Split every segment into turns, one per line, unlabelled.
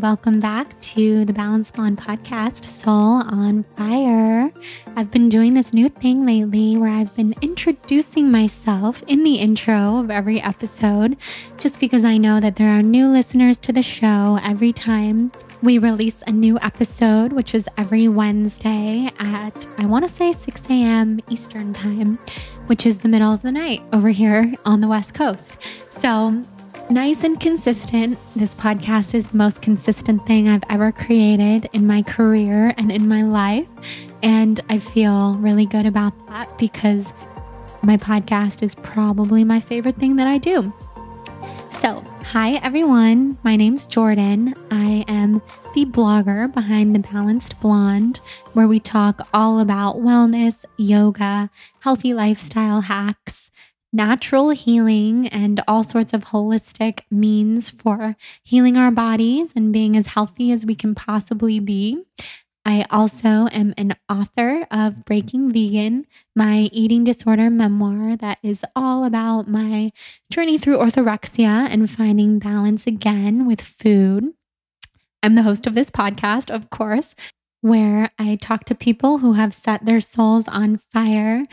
welcome back to the Balanced Blonde podcast, Soul on Fire. I've been doing this new thing lately where I've been introducing myself in the intro of every episode, just because I know that there are new listeners to the show every time we release a new episode, which is every Wednesday at, I want to say 6 a.m. Eastern time, which is the middle of the night over here on the West Coast. So nice and consistent. This podcast is the most consistent thing I've ever created in my career and in my life. And I feel really good about that because my podcast is probably my favorite thing that I do. So, hi everyone. My name's Jordan. I am the blogger behind The Balanced Blonde, where we talk all about wellness, yoga, healthy lifestyle hacks, natural healing, and all sorts of holistic means for healing our bodies and being as healthy as we can possibly be. I also am an author of Breaking Vegan, my eating disorder memoir that is all about my journey through orthorexia and finding balance again with food. I'm the host of this podcast, of course, where I talk to people who have set their souls on fire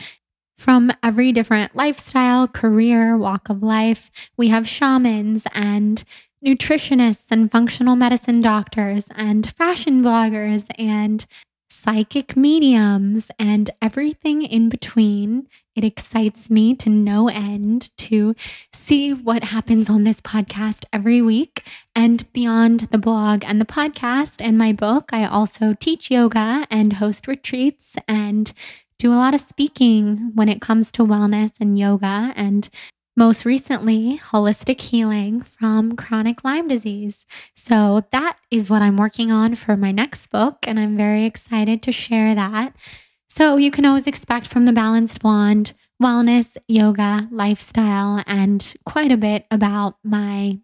from every different lifestyle, career, walk of life. We have shamans and nutritionists and functional medicine doctors and fashion bloggers and psychic mediums and everything in between. It excites me to no end to see what happens on this podcast every week. And beyond the blog and the podcast and my book, I also teach yoga and host retreats and do a lot of speaking when it comes to wellness and yoga, and most recently, holistic healing from chronic Lyme disease. So that is what I'm working on for my next book, and I'm very excited to share that. So you can always expect from The Balanced Blonde wellness, yoga, lifestyle, and quite a bit about my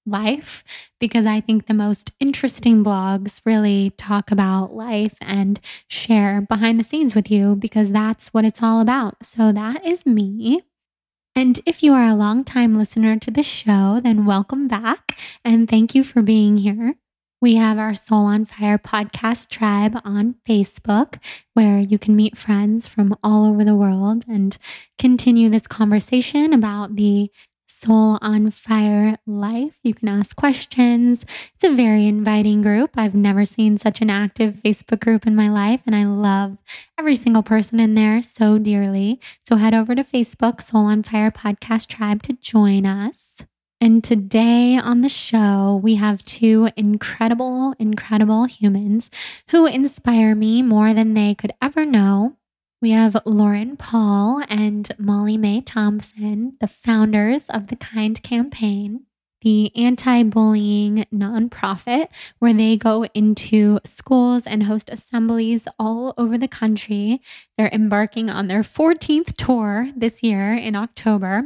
life, because I think the most interesting blogs really talk about life and share behind the scenes with you, because that's what it's all about. So that is me. And if you are a longtime listener to the show, then welcome back and thank you for being here. We have our Soul on Fire podcast tribe on Facebook, where you can meet friends from all over the world and continue this conversation about the Soul on Fire life. You can ask questions. It's a very inviting group. I've never seen such an active Facebook group in my life, and I love every single person in there so dearly. So head over to Facebook, Soul on Fire Podcast Tribe, to join us. And today on the show, we have two incredible humans who inspire me more than they could ever know. We have Lauren Paul and Mae Thompson, the founders of the Kind Campaign, the anti-bullying nonprofit where they go into schools and host assemblies all over the country. They're embarking on their 14th tour this year in October.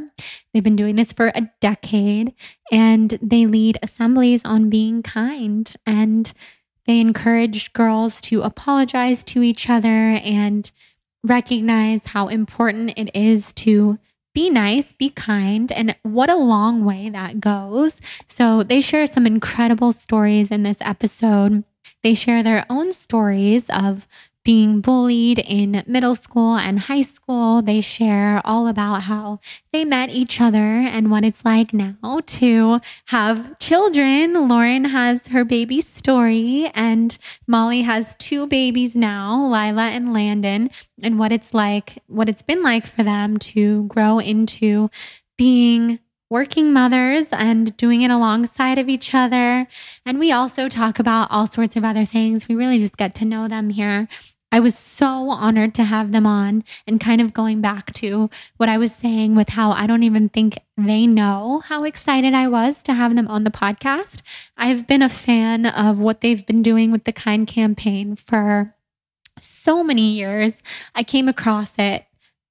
They've been doing this for a decade, and they lead assemblies on being kind, and they encourage girls to apologize to each other and recognize how important it is to be nice, be kind, and what a long way that goes. So they share some incredible stories in this episode. They share their own stories of being bullied in middle school and high school. They share all about how they met each other and what it's like now to have children. Lauren has her baby story, and Molly has two babies now, Lila and Landon, and what it's been like for them to grow into being working mothers and doing it alongside of each other. And we also talk about all sorts of other things. We really just get to know them here. I was so honored to have them on, and kind of going back to what I was saying with how I don't even think they know how excited I was to have them on the podcast. I've been a fan of what they've been doing with the Kind Campaign for so many years. I came across it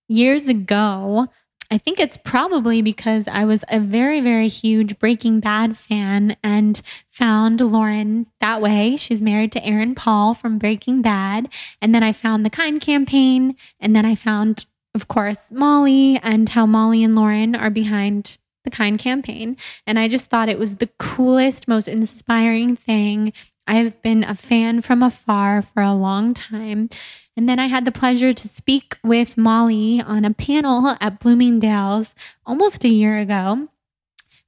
years ago. I think it's probably because I was a very, very huge Breaking Bad fan and found Lauren that way. She's married to Aaron Paul from Breaking Bad. And then I found the Kind Campaign. And then I found, of course, Molly, and how Molly and Lauren are behind the Kind campaign. And I just thought it was the coolest, most inspiring thing. I've been a fan from afar for a long time. And then I had the pleasure to speak with Molly on a panel at Bloomingdale's almost a year ago.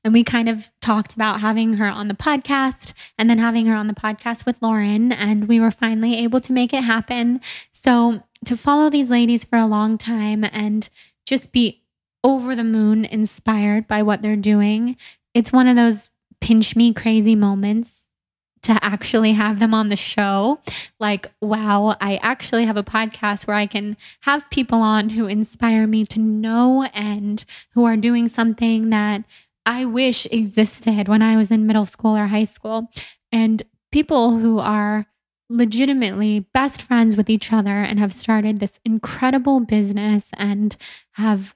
And we kind of talked about having her on the podcast and then having her on the podcast with Lauren. And we were finally able to make it happen. So to follow these ladies for a long time and just be over the moon inspired by what they're doing, it's one of those pinch me crazy moments to actually have them on the show. Like, wow, I actually have a podcast where I can have people on who inspire me to no end, who are doing something that I wish existed when I was in middle school or high school, and people who are legitimately best friends with each other and have started this incredible business and have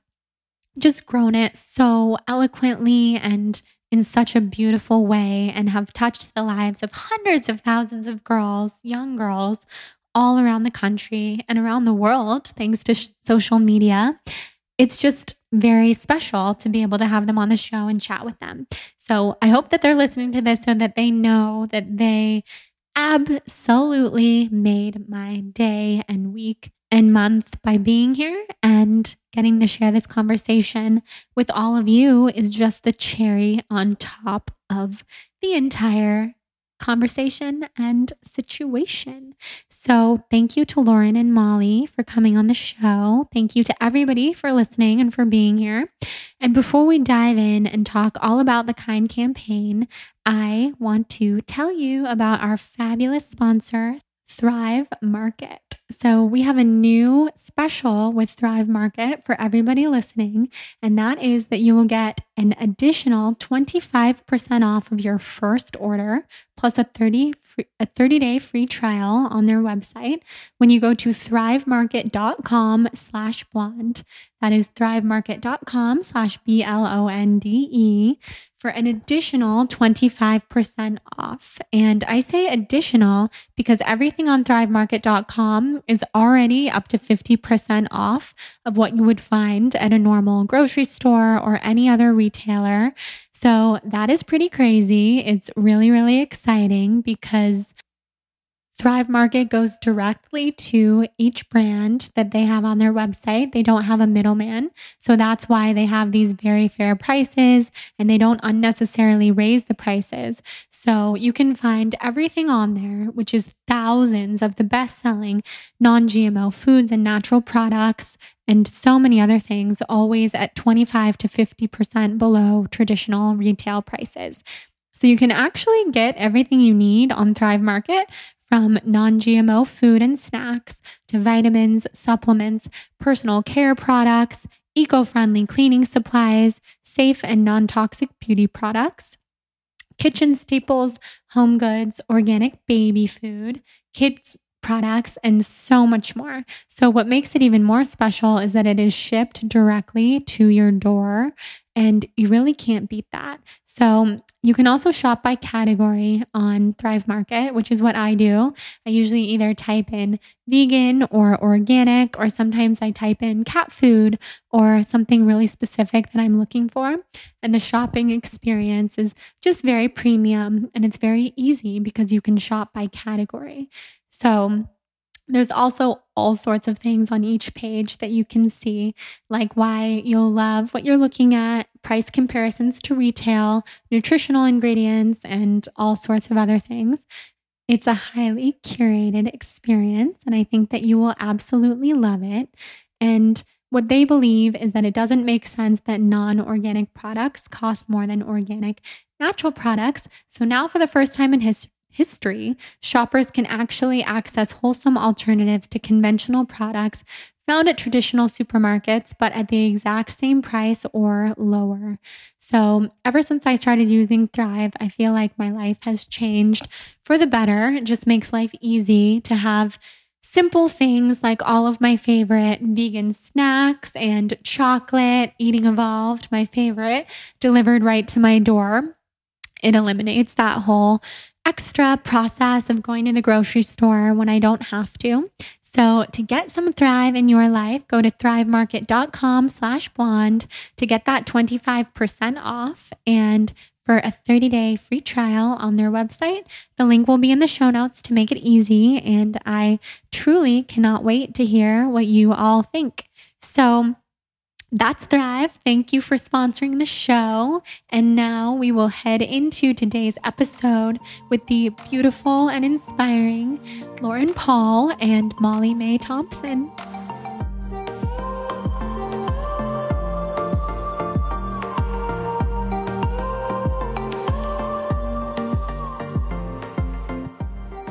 just grown it so eloquently and in such a beautiful way, and have touched the lives of hundreds of thousands of girls, young girls, all around the country and around the world, thanks to social media. It's just very special to be able to have them on the show and chat with them. So I hope that they're listening to this so that they know that they absolutely made my day and week and month by being here, and getting to share this conversation with all of you is just the cherry on top of the entire conversation and situation. So thank you to Lauren and Molly for coming on the show. Thank you to everybody for listening and for being here. And before we dive in and talk all about the Kind campaign, I want to tell you about our fabulous sponsor, Thrive Market. So we have a new special with Thrive Market for everybody listening, and that is that you will get an additional 25% off of your first order, plus a 30-day free trial on their website when you go to thrivemarket.com/blonde. That is thrivemarket.com/BLONDE for an additional 25% off. And I say additional because everything on thrivemarket.com is already up to 50% off of what you would find at a normal grocery store or any other retailer. So that is pretty crazy. It's really, really exciting because Thrive Market goes directly to each brand that they have on their website. They don't have a middleman. So that's why they have these very fair prices, and they don't unnecessarily raise the prices. So you can find everything on there, which is thousands of the best-selling non-GMO foods and natural products, and so many other things, always at 25 to 50% below traditional retail prices. So you can actually get everything you need on Thrive Market, from non-GMO food and snacks to vitamins, supplements, personal care products, eco-friendly cleaning supplies, safe and non-toxic beauty products, kitchen staples, home goods, organic baby food, kids products, and so much more. So what makes it even more special is that it is shipped directly to your door, and you really can't beat that. So you can also shop by category on Thrive Market, which is what I do. I usually either type in vegan or organic, or sometimes I type in cat food or something really specific that I'm looking for. And the shopping experience is just very premium, and it's very easy because you can shop by category. So there's also all sorts of things on each page that you can see, like why you'll love what you're looking at, price comparisons to retail, nutritional ingredients, and all sorts of other things. It's a highly curated experience, and I think that you will absolutely love it. And what they believe is that it doesn't make sense that non-organic products cost more than organic natural products. So now, for the first time in history, shoppers can actually access wholesome alternatives to conventional products found at traditional supermarkets, but at the exact same price or lower. So ever since I started using Thrive, I feel like my life has changed for the better. It just makes life easy to have simple things like all of my favorite vegan snacks and chocolate, Eating Evolved, my favorite, delivered right to my door. It eliminates that whole extra process of going to the grocery store when I don't have to. So to get some Thrive in your life, go to thrivemarket.com/blonde to get that 25% off and for a 30-day free trial on their website. The link will be in the show notes to make it easy. And I truly cannot wait to hear what you all think. So that's Thrive. Thank you for sponsoring the show. And now we will head into today's episode with the beautiful and inspiring Lauren Paul and Mae Thompson.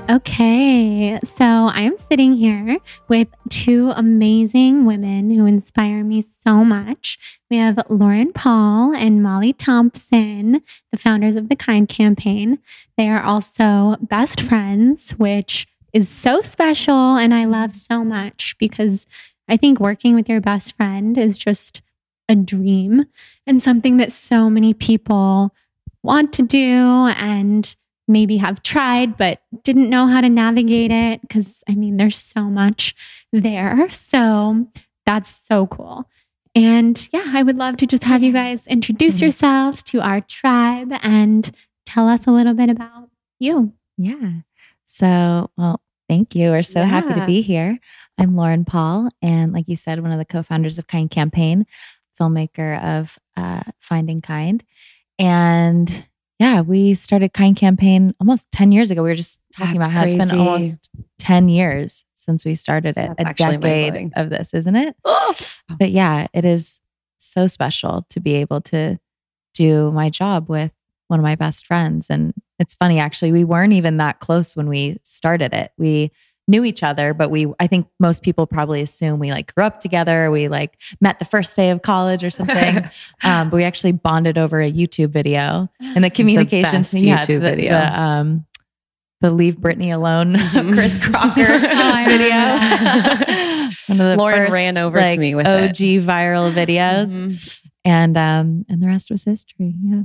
Okay, so I'm sitting here with two amazing women who inspire me so much. We have Lauren Paul and Mae Thompson, the founders of the Kind campaign. They are also best friends, which is so special and I love so much because I think working with your best friend is just a dream and something that so many people want to do and maybe have tried, but didn't know how to navigate it because, I mean, there's so much there. So that's so cool. And yeah, I would love to just have you guys introduce yourselves to our tribe and tell us a little bit about you.
Yeah. So, well, thank you. We're so happy to be here. I'm Lauren Paul. And like you said, one of the co-founders of Kind Campaign, filmmaker of Finding Kind. And yeah, we started Kind Campaign almost 10 years ago. We were just talking about how it's been almost 10 years since we started it. That's a decade of this, isn't it? But yeah, it is so special to be able to do my job with one of my best friends. And it's funny, actually, we weren't even that close when we started it. We knew each other, but I think most people probably assume we like grew up together. We like met the first day of college or something. But we actually bonded over a YouTube video and the communications
YouTube video.
The Leave Britney Alone Chris Crocker video. One of the
Lauren
first,
ran over to me with
OG viral videos. And the rest was history. Yeah.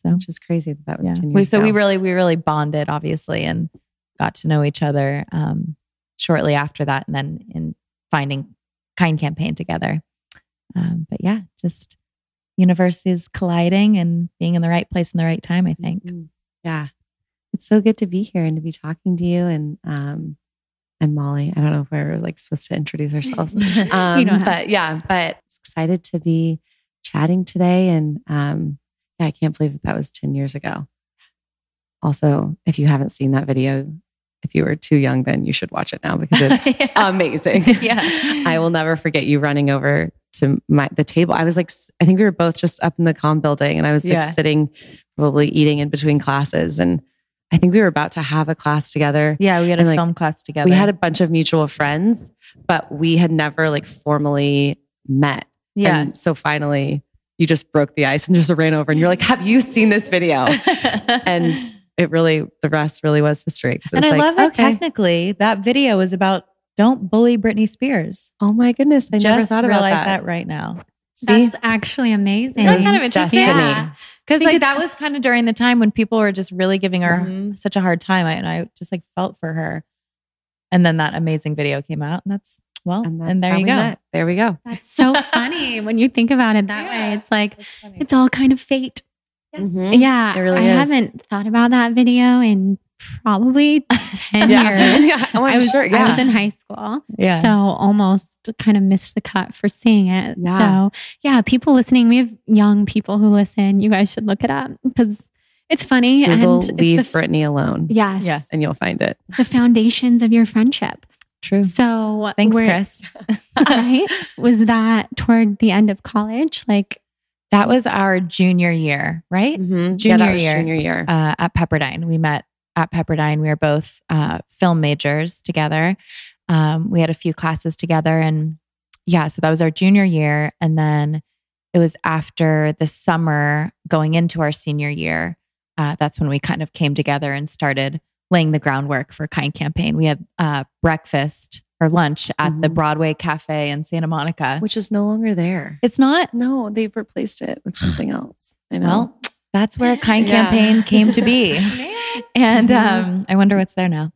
So
which is crazy that was 10 years
ago.
So
we really bonded, obviously, and got to know each other shortly after that, and then in finding Kind Campaign together. But yeah, just universes colliding and being in the right place in the right time, I think.
Yeah. It's so good to be here and to be talking to you. And I'm Molly. I don't know if we're like supposed to introduce ourselves. But excited to be chatting today. And I can't believe that was 10 years ago. Also, if you haven't seen that video, if you were too young, then you should watch it now because it's amazing. I will never forget you running over to the table. I was like, I think we were both just up in the comm building and I was like sitting, probably eating in between classes. And I think we were about to have a class together.
Yeah, we had a film class together.
We had a bunch of mutual friends, but we had never like formally met.
Yeah.
And so finally you just broke the ice and just ran over and you're like, have you seen this video? And the rest really was history.
And I love that technically that video was about don't bully Britney Spears.
Oh my goodness. I never thought about
that right now.
That's actually amazing.
That's kind of interesting.
Yeah.
Because like that was kind of during the time when people were just really giving her such a hard time. And I just like felt for her. And then that amazing video came out and and there you go.
Met. There we go.
That's so funny when you think about it that way. It's like, it's all kind of fate.
Yes.
Yeah,
it really
I haven't thought about that video in probably 10 years.
I'm sure.
I was in high school.
Yeah.
So almost kind of missed the cut for seeing it.
Yeah.
So yeah, people listening, we have young people who listen. You guys should look it up because it's funny.
Google and Leave Britney Alone.
Yes.
Yeah.
And you'll find it.
The foundations of your friendship.
True.
So
thanks, Chris.
Right? Was that toward the end of college? Like,
that was our junior year, right?
Junior year
at Pepperdine. We met at Pepperdine. We were both film majors together. We had a few classes together, and so that was our junior year. And then it was after the summer going into our senior year. That's when we kind of came together and started laying the groundwork for Kind Campaign. We had breakfast or lunch at the Broadway Cafe in Santa Monica.
Which is no longer there.
It's not?
No, they've replaced it with something else. I know.
Well, that's where Kind Campaign came to be. And I wonder what's there now.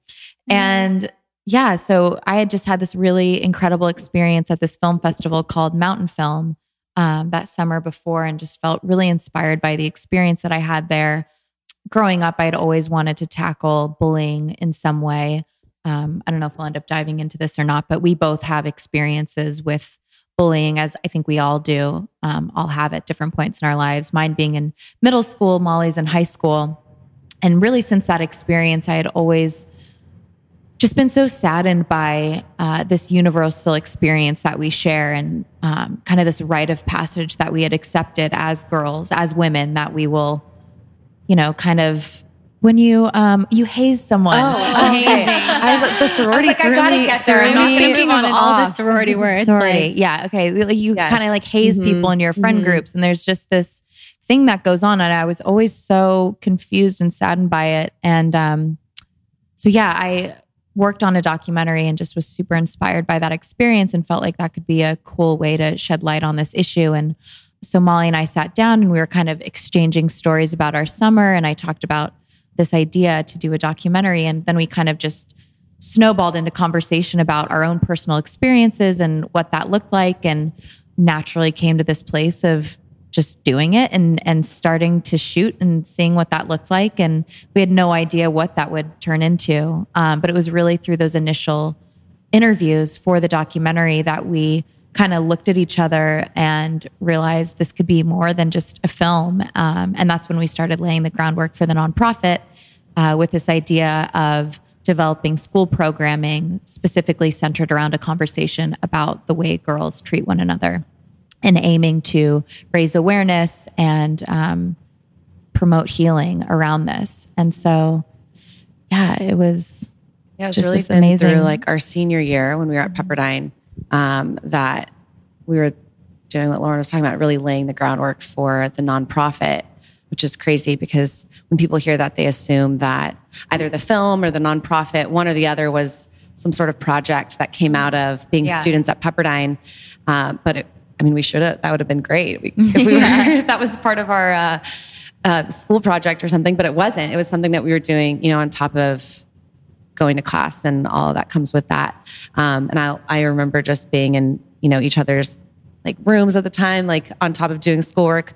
And yeah, so I had just had this really incredible experience at this film festival called Mountain Film that summer before, and just felt really inspired by the experience that I had there. Growing up, I'd always wanted to tackle bullying in some way. I don't know if we'll end up diving into this or not, but we both have experiences with bullying, as I think we all do, all have at different points in our lives. Mine being in middle school, Molly's in high school. And really since that experience, I had always just been so saddened by this universal experience that we share, and kind of this rite of passage that we had accepted as girls, as women, that we will, kind of, when you haze someone.
Hazing.
I was like, the sorority.
I gotta get there. I'm not
thinking of all the sorority words.
Sorority. Yeah. Okay. Like you kind of like haze people in your friend groups. And there's just this thing that goes on. And I was always so confused and saddened by it. And so yeah, I worked on a documentary and just was super inspired by that experience and felt like that could be a cool way to shed light on this issue. And so Molly and I sat down and we were kind of exchanging stories about our summer. And I talked about this idea to do a documentary. And then we kind of just snowballed into conversation about our own personal experiences and what that looked like, and naturally came to this place of just doing it and starting to shoot and seeing what that looked like. And we had no idea what that would turn into. But it was really through those initial interviews for the documentary that we kind of looked at each other and realized this could be more than just a film. And that's when we started laying the groundwork for the nonprofit with this idea of developing school programming specifically centered around a conversation about the way girls treat one another, and aiming to raise awareness and promote healing around this. And so, yeah, it was
really amazing. Through like our senior year when we were at Pepperdine, that we were doing what Lauren was talking about, really laying the groundwork for the nonprofit, which is crazy because when people hear that, they assume that either the film or the nonprofit, one or the other, was some sort of project that came out of being students at Pepperdine. But we should have, that would have been great if we were, that was part of our school project or something, but it wasn't. It was something that we were doing, on top of going to class and all that comes with that. And I remember just being in, each other's like rooms at the time, like on top of doing schoolwork,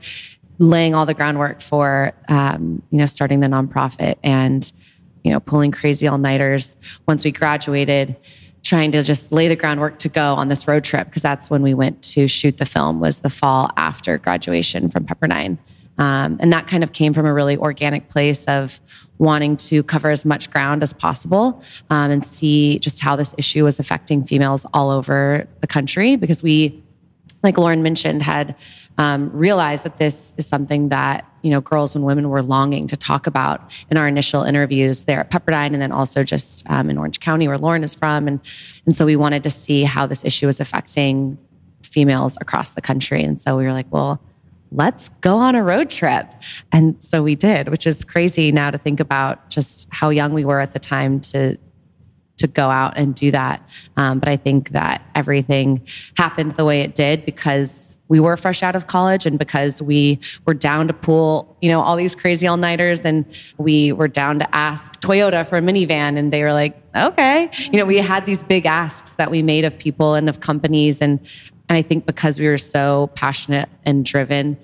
laying all the groundwork for, starting the nonprofit and, pulling crazy all-nighters once we graduated, trying to just lay the groundwork to go on this road trip. Cause that's when we went to shoot the film, was the fall after graduation from Pepperdine. And that kind of came from a really organic place of wanting to cover as much ground as possible, and see just how this issue was affecting females all over the country. Because we, like Lauren mentioned, had realized that this is something that, girls and women were longing to talk about in our initial interviews there at Pepperdine, and then also just in Orange County, where Lauren is from. And so we wanted to see how this issue was affecting females across the country. And so we were like, well, let's go on a road trip. And so we did, which is crazy now to think about just how young we were at the time to go out and do that. But I think that everything happened the way it did because we were fresh out of college and because we were down to pull, all these crazy all-nighters, and we were down to ask Toyota for a minivan, and they were like, okay. We had these big asks that we made of people and of companies. And I think because we were so passionate and driven,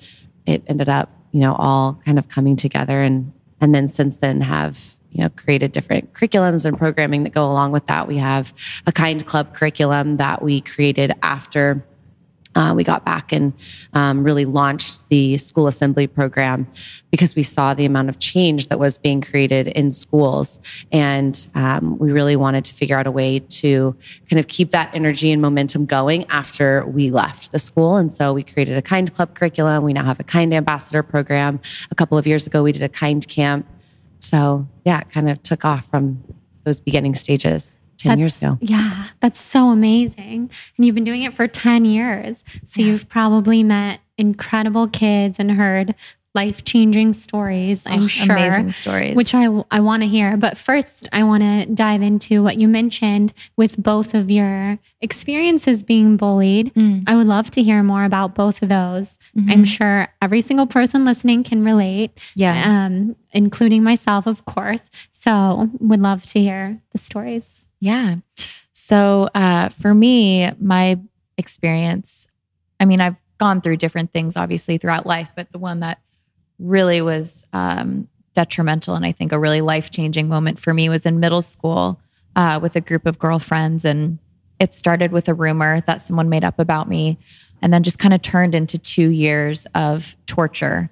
it ended up, all kind of coming together. And then since then have, created different curriculums and programming that go along with that. We have a Kind Club curriculum that we created after we got back and really launched the school assembly program because we saw the amount of change that was being created in schools. And we really wanted to figure out a way to kind of keep that energy and momentum going after we left the school. And so we created a Kind Club curriculum. We now have a Kind Ambassador program. A couple of years ago, we did a Kind Camp. So yeah, it kind of took off from those beginning stages 10 years ago.
Yeah, that's so amazing. And you've been doing it for 10 years. So you've probably met incredible kids and heard life-changing stories, I'm sure.
Amazing stories.
Which I want to hear. But first, I want to dive into what you mentioned with both of your experiences being bullied. I would love to hear more about both of those. I'm sure every single person listening can relate. Yeah. Including myself, of course. So would love to hear the stories.
Yeah. So for me, my experience, I mean, I've gone through different things obviously throughout life, but the one that really was detrimental and I think a really life-changing moment for me was in middle school with a group of girlfriends. And it started with a rumor that someone made up about me and then just kind of turned into 2 years of torture.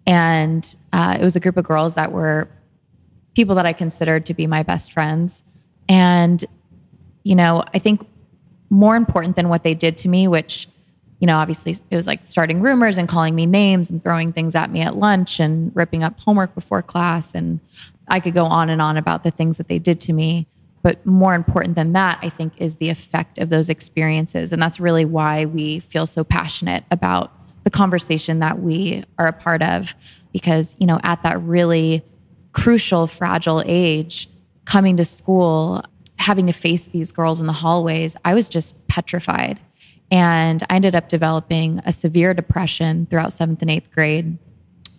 And it was a group of girls that were people that I considered to be my best friends. And, you know, I think more important than what they did to me, which, you know, obviously it was like starting rumors and calling me names and throwing things at me at lunch and ripping up homework before class. And I could go on and on about the things that they did to me. But more important than that, I think, is the effect of those experiences. And that's really why we feel so passionate about the conversation that we are a part of. Because, you know, at that really crucial, fragile age, coming to school, having to face these girls in the hallways, I was just petrified. And I ended up developing a severe depression throughout 7th and 8th grade,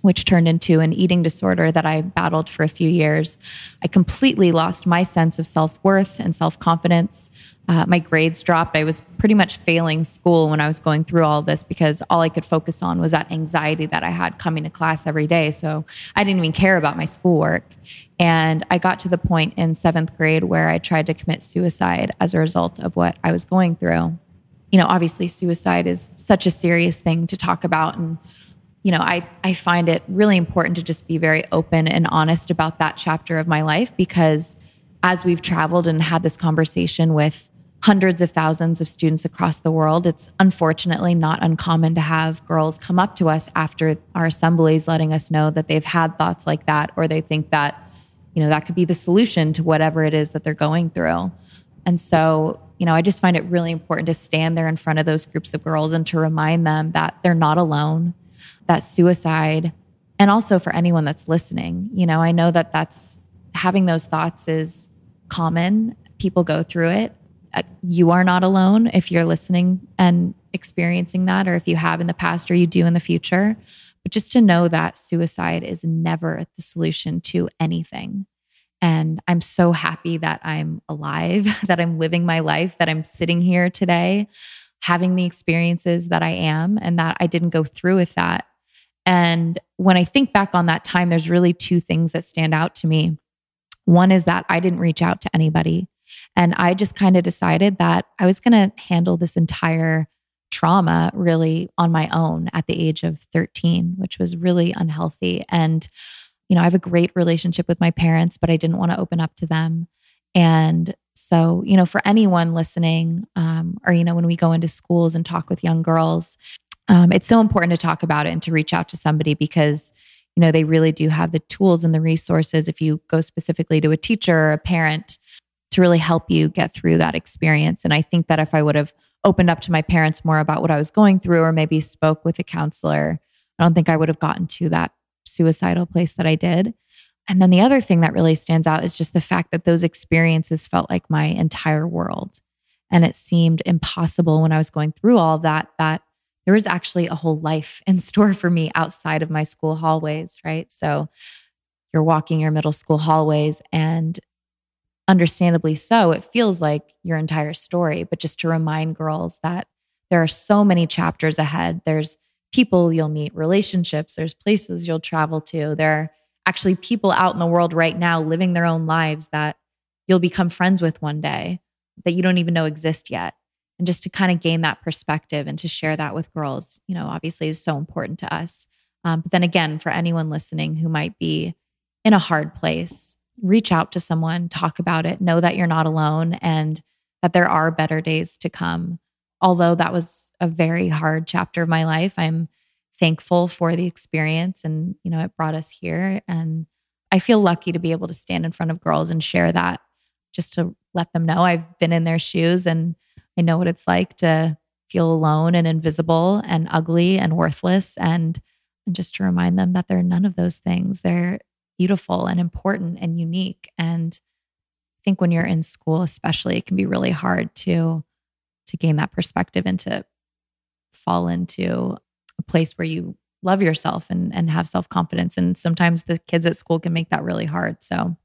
which turned into an eating disorder that I battled for a few years. I completely lost my sense of self-worth and self-confidence. My grades dropped. I was pretty much failing school when I was going through all this because all I could focus on was that anxiety that I had coming to class every day. So I didn't even care about my schoolwork. And I got to the point in 7th grade where I tried to commit suicide as a result of what I was going through. You know, obviously suicide is such a serious thing to talk about. And, you know, I find it really important to just be very open and honest about that chapter of my life, because as we've traveled and had this conversation with hundreds of thousands of students across the world, it's unfortunately not uncommon to have girls come up to us after our assemblies letting us know that they've had thoughts like that, or they think that, you know, that could be the solution to whatever it is that they're going through. And so, you know, I just find it really important to stand there in front of those groups of girls and to remind them that they're not alone, that suicide, and also for anyone that's listening, you know, I know that that's having those thoughts is common. People go through it. You are not alone if you're listening and experiencing that, or if you have in the past or you do in the future. But just to know that suicide is never the solution to anything. And I'm so happy that I'm alive, that I'm living my life, that I'm sitting here today, having the experiences that I am, and that I didn't go through with that. And when I think back on that time, there's really 2 things that stand out to me. One is that I didn't reach out to anybody. And I just kind of decided that I was going to handle this entire trauma really on my own at the age of 13, which was really unhealthy. And, you know, I have a great relationship with my parents, but I didn't want to open up to them. And so, you know, for anyone listening, or, you know, when we go into schools and talk with young girls, it's so important to talk about it and to reach out to somebody, because, you know, they really do have the tools and the resources, if you go specifically to a teacher or a parent, to really help you get through that experience. And I think that if I would have opened up to my parents more about what I was going through, or maybe spoke with a counselor, I don't think I would have gotten to that suicidal place that I did. And then the other thing that really stands out is just the fact that those experiences felt like my entire world. And it seemed impossible when I was going through all of that, that there was actually a whole life in store for me outside of my school hallways, right? So you're walking your middle school hallways, and understandably so, it feels like your entire story. But just to remind girls that there are so many chapters ahead. There's people you'll meet, relationships, there's places you'll travel to. There are actually people out in the world right now living their own lives that you'll become friends with one day that you don't even know exist yet. And just to kind of gain that perspective and to share that with girls, you know, obviously is so important to us. But then again, for anyone listening who might be in a hard place, reach out to someone, talk about it, know that you're not alone, and that there are better days to come. Although that was a very hard chapter of my life, I'm thankful for the experience, and, you know, it brought us here. And I feel lucky to be able to stand in front of girls and share that, just to let them know I've been in their shoes and I know what it's like to feel alone and invisible and ugly and worthless, and just to remind them that they're none of those things. They're beautiful and important and unique. And I think when you're in school, especially, it can be really hard to gain that perspective and to fall into a place where you love yourself and have self-confidence. And sometimes the kids at school can make that really hard. So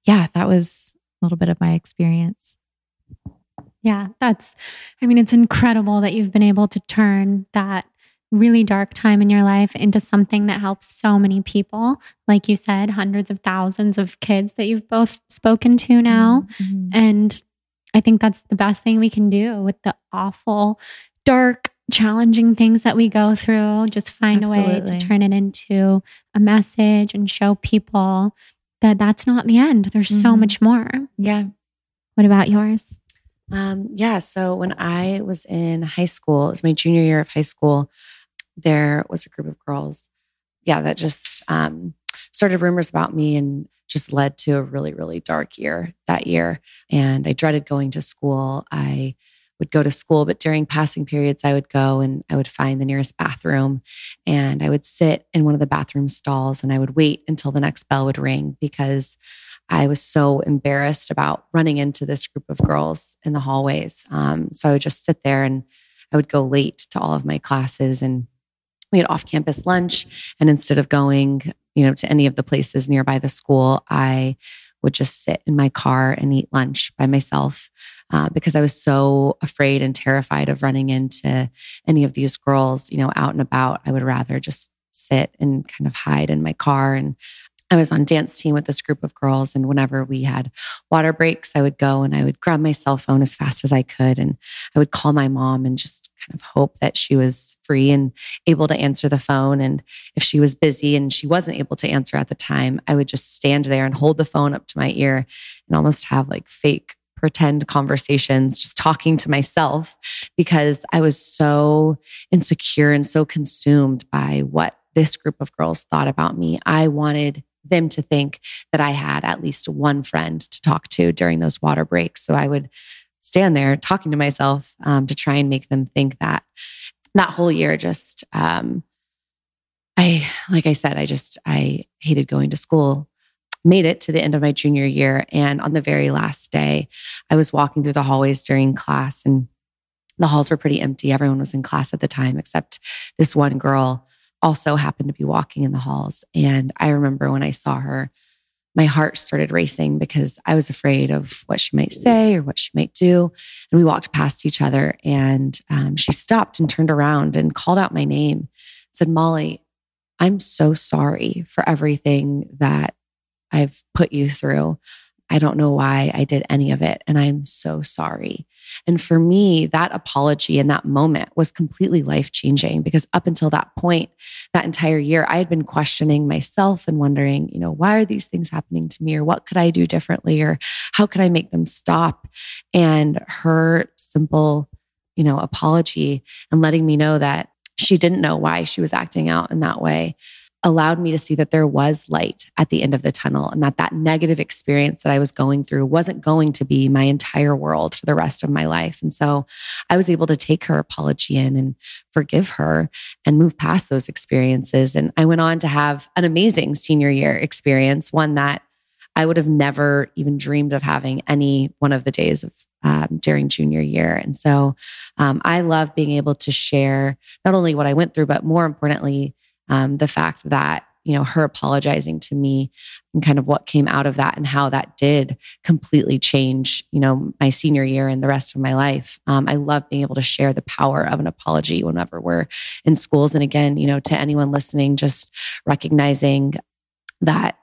yeah, that was little bit of my experience.
Yeah, it's incredible that you've been able to turn that really dark time in your life into something that helps so many people. Like you said, hundreds of thousands of kids that you've both spoken to now. Mm-hmm. And I think that's the best thing we can do with the awful, dark, challenging things that we go through. Just find a way to turn it into a message and show people that that's not the end. There's so much more.
Yeah.
What about yours?
So when I was in high school, it was my junior year of high school, there was a group of girls, that just started rumors about me and just led to a really, really dark year that year. And I dreaded going to school. I would go to school, but during passing periods, I would go and I would find the nearest bathroom and I would sit in one of the bathroom stalls and I would wait until the next bell would ring because I was so embarrassed about running into this group of girls in the hallways. So I would just sit there and I would go late to all of my classes and we had off-campus lunch. And instead of going, to any of the places nearby the school, I would just sit in my car and eat lunch by myself because I was so afraid and terrified of running into any of these girls, out and about. I would rather just sit and kind of hide in my car. And I was on dance team with this group of girls. And whenever we had water breaks, I would go and I would grab my cell phone as fast as I could. And I would call my mom and just kind of hope that she was free and able to answer the phone. And if she was busy and she wasn't able to answer at the time, I would just stand there and hold the phone up to my ear and almost have like fake pretend conversations, just talking to myself because I was so insecure and so consumed by what this group of girls thought about me. I wanted them to think that I had at least one friend to talk to during those water breaks. So I would stand there talking to myself to try and make them think that whole year just, I hated going to school, made it to the end of my junior year. And on the very last day, I was walking through the hallways during class and the halls were pretty empty. Everyone was in class at the time, except this one girl also happened to be walking in the halls. And I remember when I saw her, my heart started racing because I was afraid of what she might say or what she might do. And we walked past each other and she stopped and turned around and called out my name, said, "Molly, I'm so sorry for everything that I've put you through. I don't know why I did any of it. And I'm so sorry." And for me, that apology in that moment was completely life-changing because up until that point, that entire year, I had been questioning myself and wondering, why are these things happening to me? Or what could I do differently? Or how could I make them stop? And her simple, apology and letting me know that she didn't know why she was acting out in that way allowed me to see that there was light at the end of the tunnel and that negative experience that I was going through wasn't going to be my entire world for the rest of my life. And so I was able to take her apology in and forgive her and move past those experiences. And I went on to have an amazing senior year experience, one that I would have never even dreamed of having any one of the days of during junior year. And so I love being able to share not only what I went through, but more importantly, the fact that, her apologizing to me and kind of what came out of that and how that did completely change, my senior year and the rest of my life. I love being able to share the power of an apology whenever we're in schools. And again, to anyone listening, just recognizing that.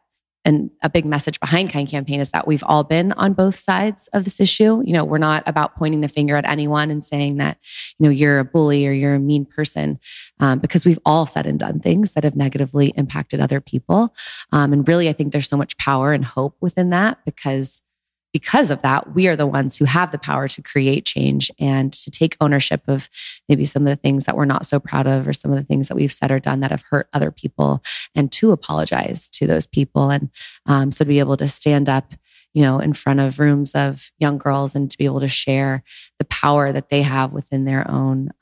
And a big message behind Kind Campaign is that we've all been on both sides of this issue. We're not about pointing the finger at anyone and saying that, you're a bully or you're a mean person, because we've all said and done things that have negatively impacted other people. And really, I think there's so much power and hope within that because of that, we are the ones who have the power to create change and to take ownership of maybe some of the things that we're not so proud of or some of the things that we've said or done that have hurt other people and to apologize to those people. And so to be able to stand up, in front of rooms of young girls and to be able to share the power that they have within their own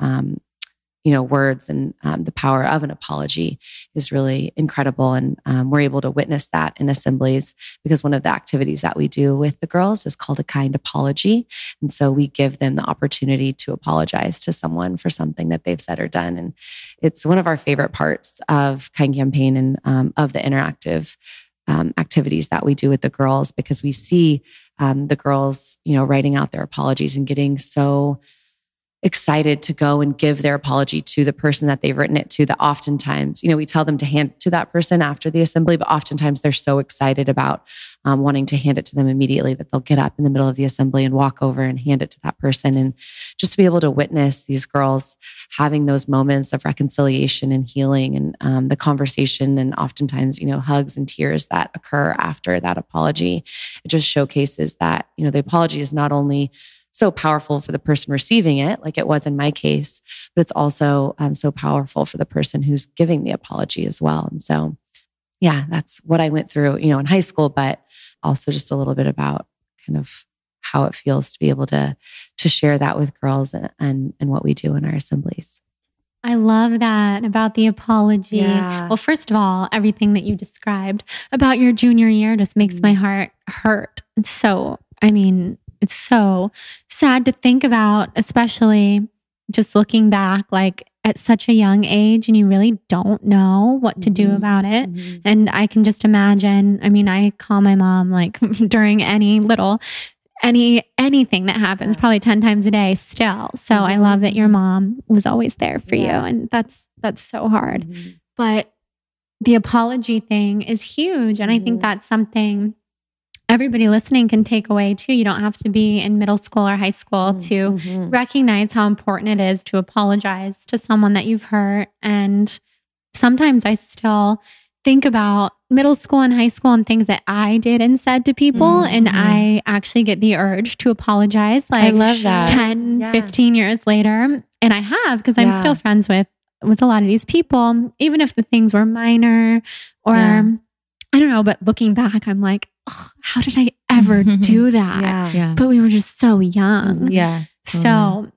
words and the power of an apology is really incredible. And we're able to witness that in assemblies because one of the activities that we do with the girls is called a kind apology. And so we give them the opportunity to apologize to someone for something that they've said or done. And it's one of our favorite parts of Kind Campaign and of the interactive activities that we do with the girls, because we see the girls, writing out their apologies and getting so excited to go and give their apology to the person that they've written it to, that oftentimes, we tell them to hand it to that person after the assembly, but oftentimes they're so excited about wanting to hand it to them immediately that they'll get up in the middle of the assembly and walk over and hand it to that person. And just to be able to witness these girls having those moments of reconciliation and healing, and the conversation, and oftentimes, hugs and tears that occur after that apology, it just showcases that, the apology is not only so powerful for the person receiving it, like it was in my case, but it's also so powerful for the person who's giving the apology as well. And so, yeah, that's what I went through, in high school, but also just a little bit about kind of how it feels to be able to share that with girls and what we do in our assemblies.
I love that about the apology. Yeah. Well, first of all, everything that you described about your junior year just makes my heart hurt. It's so sad to think about, especially just looking back, like at such a young age, and you really don't know what to do about it. And I can just imagine, I call my mom like during anything that happens, probably 10 times a day still. So I love that your mom was always there for you. And that's so hard. But the apology thing is huge. And I think that's something everybody listening can take away too. You don't have to be in middle school or high school to recognize how important it is to apologize to someone that you've hurt. And sometimes I still think about middle school and high school and things that I did and said to people. And I actually get the urge to apologize like I love that. 10, 15 years later. And I have, because I'm still friends with a lot of these people, even if the things were minor or I don't know, but looking back, I'm like, oh, how did I ever do that? But we were just so young. So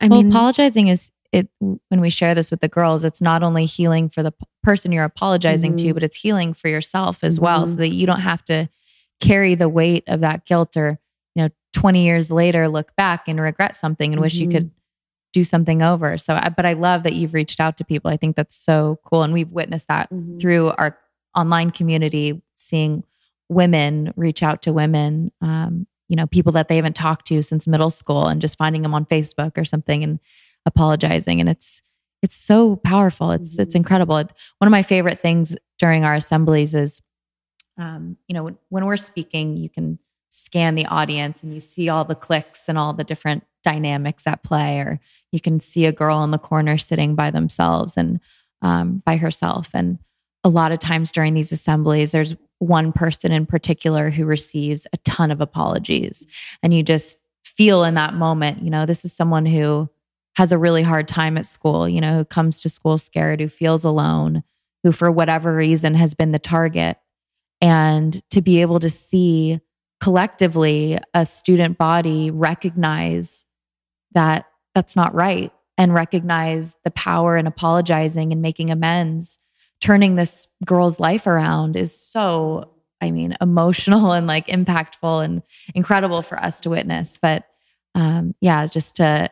apologizing is it when we share this with the girls, it's not only healing for the person you're apologizing to, but it's healing for yourself as well, so that you don't have to carry the weight of that guilt, or 20 years later look back and regret something and wish you could do something over. So, but I love that you've reached out to people. I think that's so cool, and we've witnessed that through our online community, seeing women reach out to women, people that they haven't talked to since middle school, and just finding them on Facebook or something and apologizing. And it's so powerful. It's incredible. One of my favorite things during our assemblies is, when we're speaking, you can scan the audience and you see all the clicks and all the different dynamics at play, or you can see a girl in the corner sitting by themselves and by herself. And a lot of times during these assemblies, there's one person in particular who receives a ton of apologies. And you just feel in that moment, this is someone who has a really hard time at school, who comes to school scared, who feels alone, who for whatever reason has been the target. And to be able to see collectively a student body recognize that that's not right, and recognize the power in apologizing and making amends, turning this girl's life around, is so, emotional and like impactful and incredible for us to witness. But just to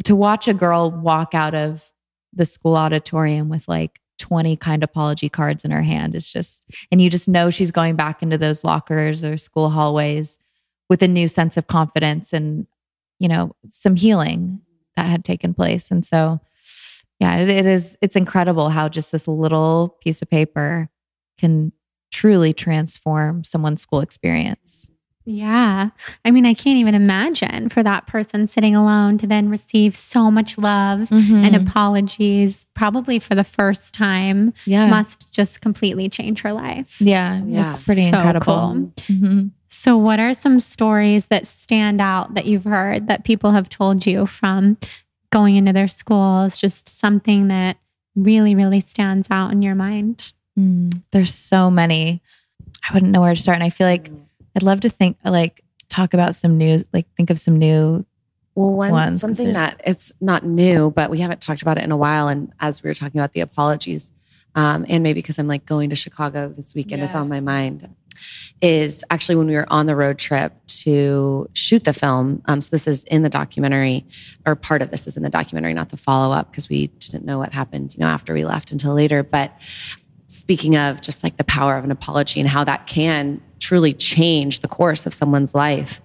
watch a girl walk out of the school auditorium with like 20 kind apology cards in her hand is just, and you just know she's going back into those lockers or school hallways with a new sense of confidence and, some healing that had taken place. And so, it's incredible how just this little piece of paper can truly transform someone's school experience.
Yeah. I can't even imagine for that person sitting alone to then receive so much love and apologies, probably for the first time, must just completely change her life.
It's pretty incredible.
Cool. So what are some stories that stand out that you've heard that people have told you from going into their schools? Just something that really, really stands out in your mind?
There's so many. I wouldn't know where to start. And I feel like I'd love to talk about some new, think of some new ones.
Something that it's not new, but we haven't talked about it in a while. And as we were talking about the apologies, and maybe because I'm going to Chicago this weekend, it's on my mind, is actually when we were on the road trip to shoot the film. So this is in the documentary, or part of this is in the documentary, not the follow-up, because we didn't know what happened, after we left until later. But speaking of just like the power of an apology and how that can truly change the course of someone's life.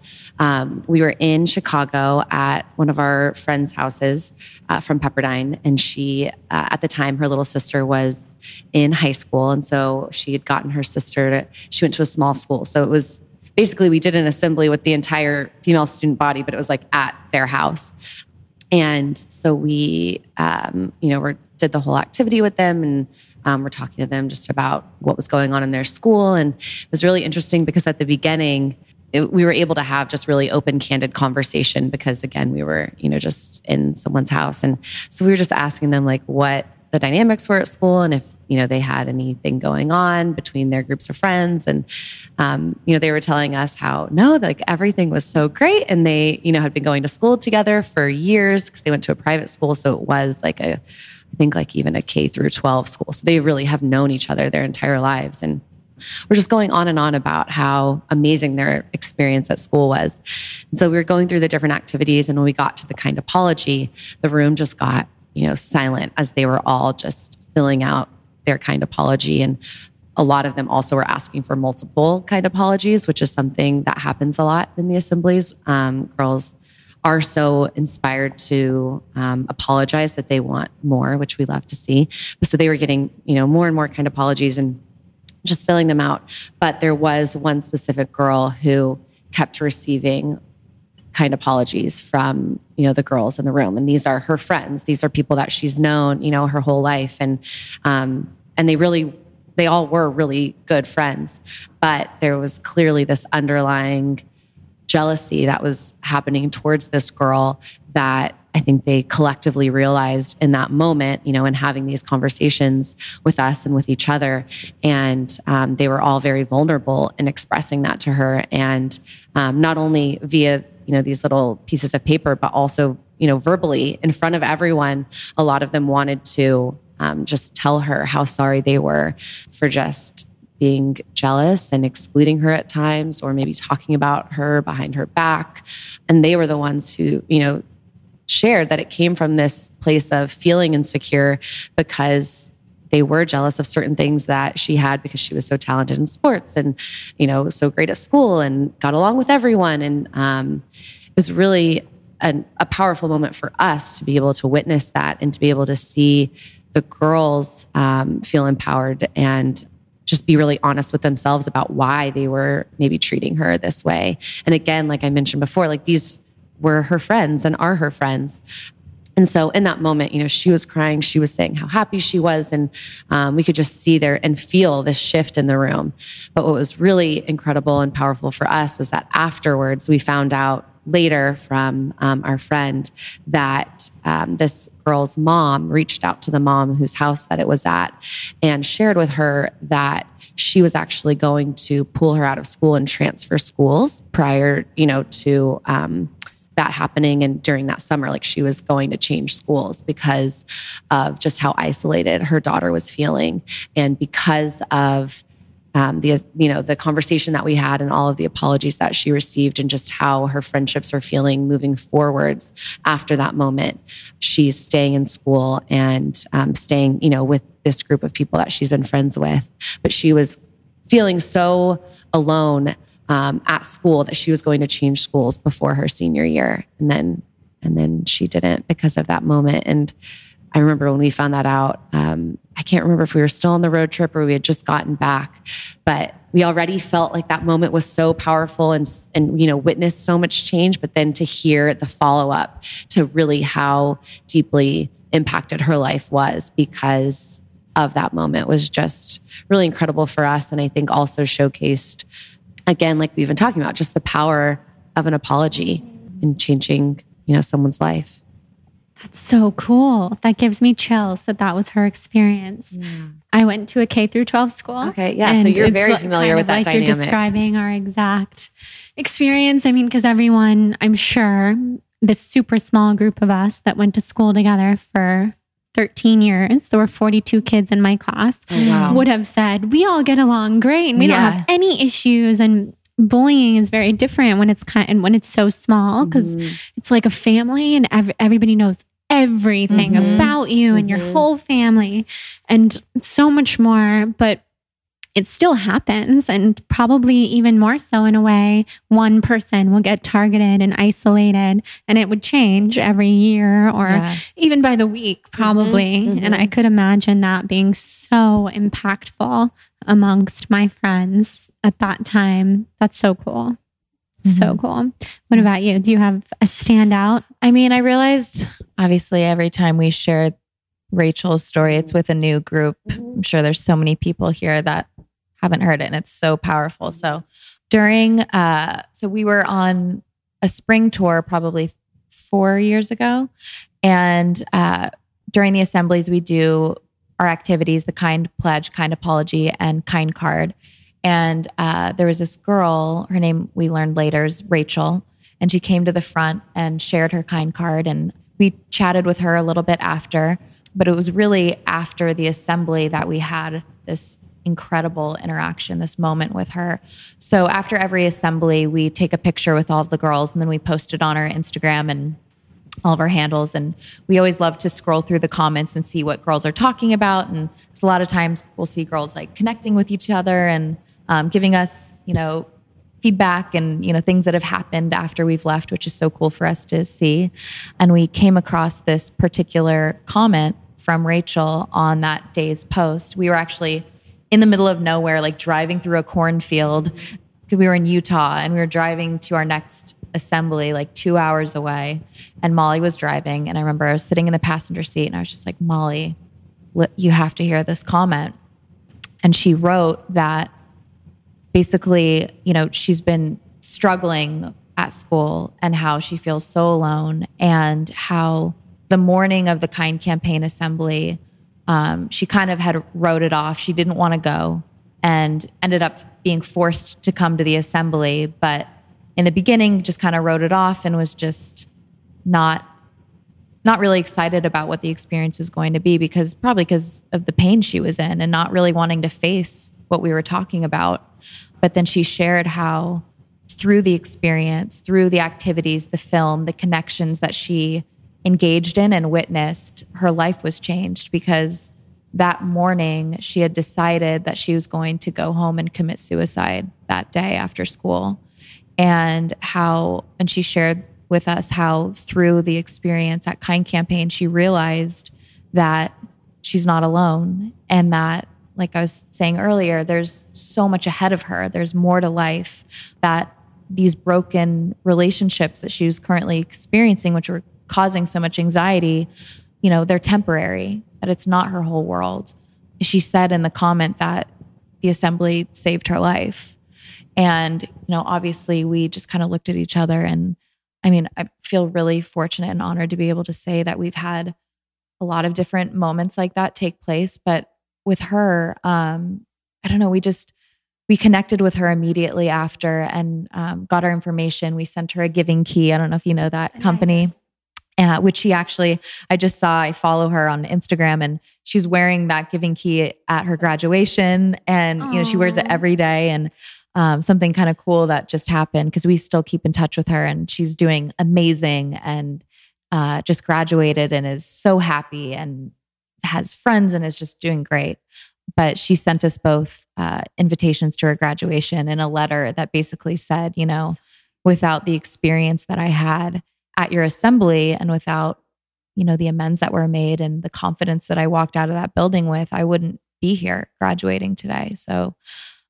We were in Chicago at one of our friends' houses from Pepperdine. And she, at the time, her little sister was in high school. And so she had gotten her sister she went to a small school. So it was basically, we did an assembly with the entire female student body, but it was like at their house. And so we, did the whole activity with them, and we're talking to them just about what was going on in their school. And it was really interesting because at the beginning, we were able to have just really open, candid conversation because, again, we were, just in someone's house. And so we were just asking them like what the dynamics were at school and if, they had anything going on between their groups of friends. And, they were telling us how, no, like everything was so great. And they, had been going to school together for years because they went to a private school. So it was like I think like even a K through 12 school. So they really have known each other their entire lives. And we're just going on and on about how amazing their experience at school was. And so we were going through the different activities. And when we got to the kind apology, the room just got, silent as they were all just filling out their kind apology. And a lot of them also were asking for multiple kind apologies, which is something that happens a lot in the assemblies. Girls are so inspired to apologize that they want more, which we love to see. So they were getting, more and more kind apologies and just filling them out. But there was one specific girl who kept receiving kind apologies from, the girls in the room. And these are her friends. These are people that she's known, her whole life. And they all were really good friends. But there was clearly this underlying jealousy that was happening towards this girl that I think they collectively realized in that moment, in having these conversations with us and with each other. And they were all very vulnerable in expressing that to her. And not only via, these little pieces of paper, but also, verbally in front of everyone. A lot of them wanted to just tell her how sorry they were for just being jealous and excluding her at times, or maybe talking about her behind her back. And they were the ones who, shared that it came from this place of feeling insecure because they were jealous of certain things that she had because she was so talented in sports and, so great at school and got along with everyone. And it was really a powerful moment for us to be able to witness that and to be able to see the girls feel empowered and just be really honest with themselves about why they were maybe treating her this way. And again, like I mentioned before, like these were her friends and are her friends. And so in that moment, she was crying, she was saying how happy she was. And we could just see there and feel this shift in the room. But what was really incredible and powerful for us was that afterwards, we found out later from our friend that this girl's mom reached out to the mom whose house that it was at and shared with her that she was actually going to pull her out of school and transfer schools prior, to that happening. And during that summer, like she was going to change schools because of just how isolated her daughter was feeling. And because of the conversation that we had and all of the apologies that she received and just how her friendships are feeling moving forwards after that moment, she's staying in school and staying, with this group of people that she's been friends with. But she was feeling so alone at school that she was going to change schools before her senior year. And then she didn't because of that moment. And I remember when we found that out, I can't remember if we were still on the road trip or we had just gotten back, but we already felt like that moment was so powerful and witnessed so much change. But then to hear the follow-up to really how deeply impacted her life was because of that moment was just really incredible for us. And I think also showcased, again, like we've been talking about, just the power of an apology in changing, someone's life.
That's so cool. That gives me chills that was her experience. Yeah. I went to a K through 12 school.
Okay. Yeah. So you're very familiar with that like dynamic.
You're describing our exact experience. I mean, because everyone, I'm sure, this super small group of us that went to school together for 13 years, there were 42 kids in my class, would have said, we all get along great and we don't have any issues. And bullying is very different when it's so small because it's like a family and everybody knows everything about you and your whole family and so much more. But it still happens, and probably even more so in a way. One person will get targeted and isolated, and it would change every year or even by the week, probably. And I could imagine that being so impactful amongst my friends at that time. That's so cool. So cool. What about you? Do you have a standout?
I mean, I realized obviously every time we share Rachel's story, it's with a new group. I'm sure there's so many people here that haven't heard it, and it's so powerful. So so we were on a spring tour probably 4 years ago. And during the assemblies, we do our activities, the kind pledge, kind apology, and kind card. And there was this girl, her name we learned later is Rachel. And she came to the front and shared her kind card. And we chatted with her a little bit after, but it was really after the assembly that we had this incredible interaction, this moment with her. So after every assembly, we take a picture with all of the girls, and then we post it on our Instagram and all of our handles. And we always love to scroll through the comments and see what girls are talking about. And a lot of times we'll see girls like connecting with each other and giving us, feedback and, things that have happened after we've left, which is so cool for us to see. And we came across this particular comment from Rachel on that day's post. We were actually in the middle of nowhere, like driving through a cornfield, because we were in Utah, and we were driving to our next assembly like 2 hours away, and Molly was driving. And I remember I was sitting in the passenger seat, and I was just like, Molly, you have to hear this comment. And she wrote that basically, she's been struggling at school and how she feels so alone, and how the morning of the Kind Campaign assembly, she kind of had wrote it off. She didn't want to go and ended up being forced to come to the assembly. But in the beginning, just kind of wrote it off and was just not really excited about what the experience is going to be, probably because of the pain she was in and not really wanting to face what we were talking about. But then she shared how through the experience, through the activities, the film, the connections that she engaged in and witnessed, her life was changed, because that morning she had decided that she was going to go home and commit suicide that day after school. And she shared with us how through the experience at Kind Campaign, she realized that she's not alone, and that, like I was saying earlier, there's so much ahead of her. There's more to life, that these broken relationships that she was currently experiencing, which were causing so much anxiety, they're temporary, that it's not her whole world. She said in the comment that the assembly saved her life. And, obviously we just kind of looked at each other, and I feel really fortunate and honored to be able to say that we've had a lot of different moments like that take place. But with her, I don't know, we connected with her immediately after and got our information. We sent her a giving key. I don't know if you know that company. Which I follow her on Instagram, and she's wearing that giving key at her graduation, and she wears it every day. And something kind of cool that just happened, because we still keep in touch with her, and she's doing amazing, and just graduated and is so happy and has friends and is just doing great. But she sent us both invitations to her graduation and a letter that basically said, without the experience that I had at your assembly, and without, the amends that were made and the confidence that I walked out of that building with, I wouldn't be here graduating today. So,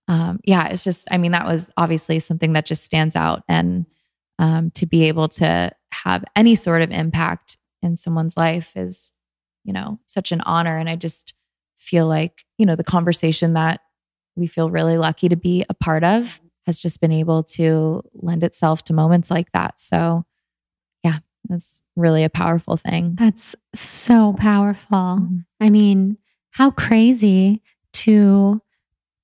it's just, that was obviously something that just stands out. And to be able to have any sort of impact in someone's life is, such an honor. And I just feel like, the conversation that we feel really lucky to be a part of has just been able to lend itself to moments like that. So that's really a powerful thing.
That's so powerful. How crazy to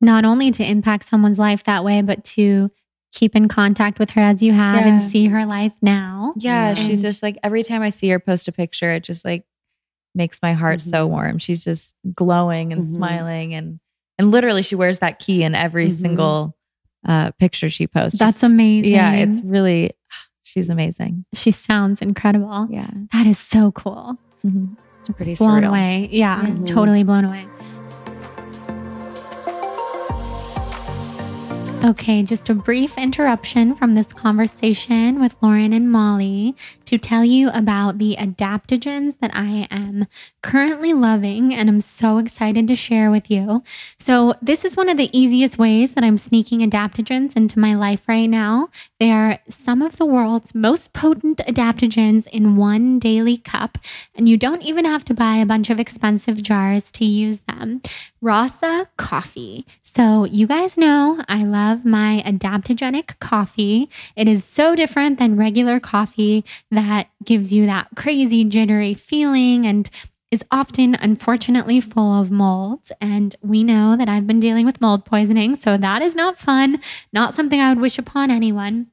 not only to impact someone's life that way, but to keep in contact with her as you have and see her life now.
Yeah. She's just like, every time I see her post a picture, it just like makes my heart so warm. She's just glowing and smiling, and literally she wears that key in every single picture she posts.
That's amazing.
Yeah. It's really, She's amazing.
She sounds incredible.
Yeah.
That is so cool.
Mm-hmm.
It's pretty
blown
surreal.
away. Yeah, totally blown away. Okay, just a brief interruption from this conversation with Lauren and Molly to tell you about the adaptogens that I am currently loving and I'm so excited to share with you. So this is one of the easiest ways that I'm sneaking adaptogens into my life right now. They are some of the world's most potent adaptogens in one daily cup, and you don't even have to buy a bunch of expensive jars to use them. Rasa Coffee. So you guys know I love my adaptogenic coffee. It is so different than regular coffee that gives you that crazy jittery feeling and is often, unfortunately, full of molds. And we know that I've been dealing with mold poisoning, so that is not fun, not something I would wish upon anyone.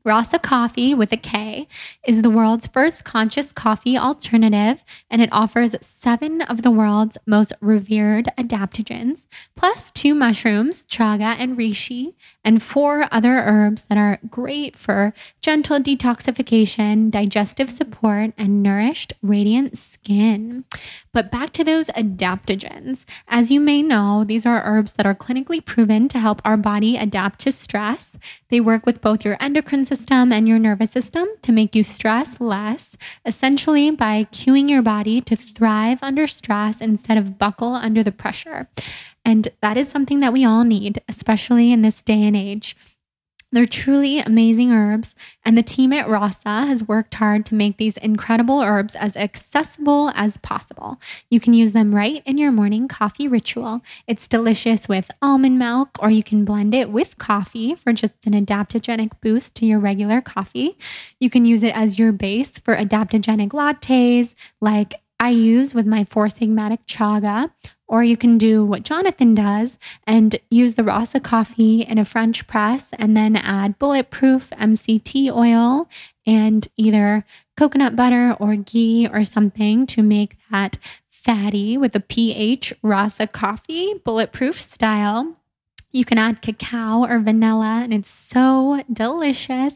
Rasa Coffee, with a K, is the world's first conscious coffee alternative, and it offers 7 of the world's most revered adaptogens, plus 2 mushrooms, chaga and reishi, and 4 other herbs that are great for gentle detoxification, digestive support, and nourished, radiant skin. But back to those adaptogens. As you may know, these are herbs that are clinically proven to help our body adapt to stress. They work with both your endocrine system and your nervous system to make you stress less, essentially by cueing your body to thrive under stress instead of buckle under the pressure. And that is something that we all need, especially in this day and age. They're truly amazing herbs, and the team at Rasa has worked hard to make these incredible herbs as accessible as possible. You can use them right in your morning coffee ritual. It's delicious with almond milk, or you can blend it with coffee for just an adaptogenic boost to your regular coffee. You can use it as your base for adaptogenic lattes, like I use with my 4 Sigmatic chaga. Or you can do what Jonathan does and use the Rasa coffee in a French press and then add bulletproof MCT oil and either coconut butter or ghee or something to make that fatty with a pH Rasa coffee, bulletproof style. You can add cacao or vanilla, and it's so delicious.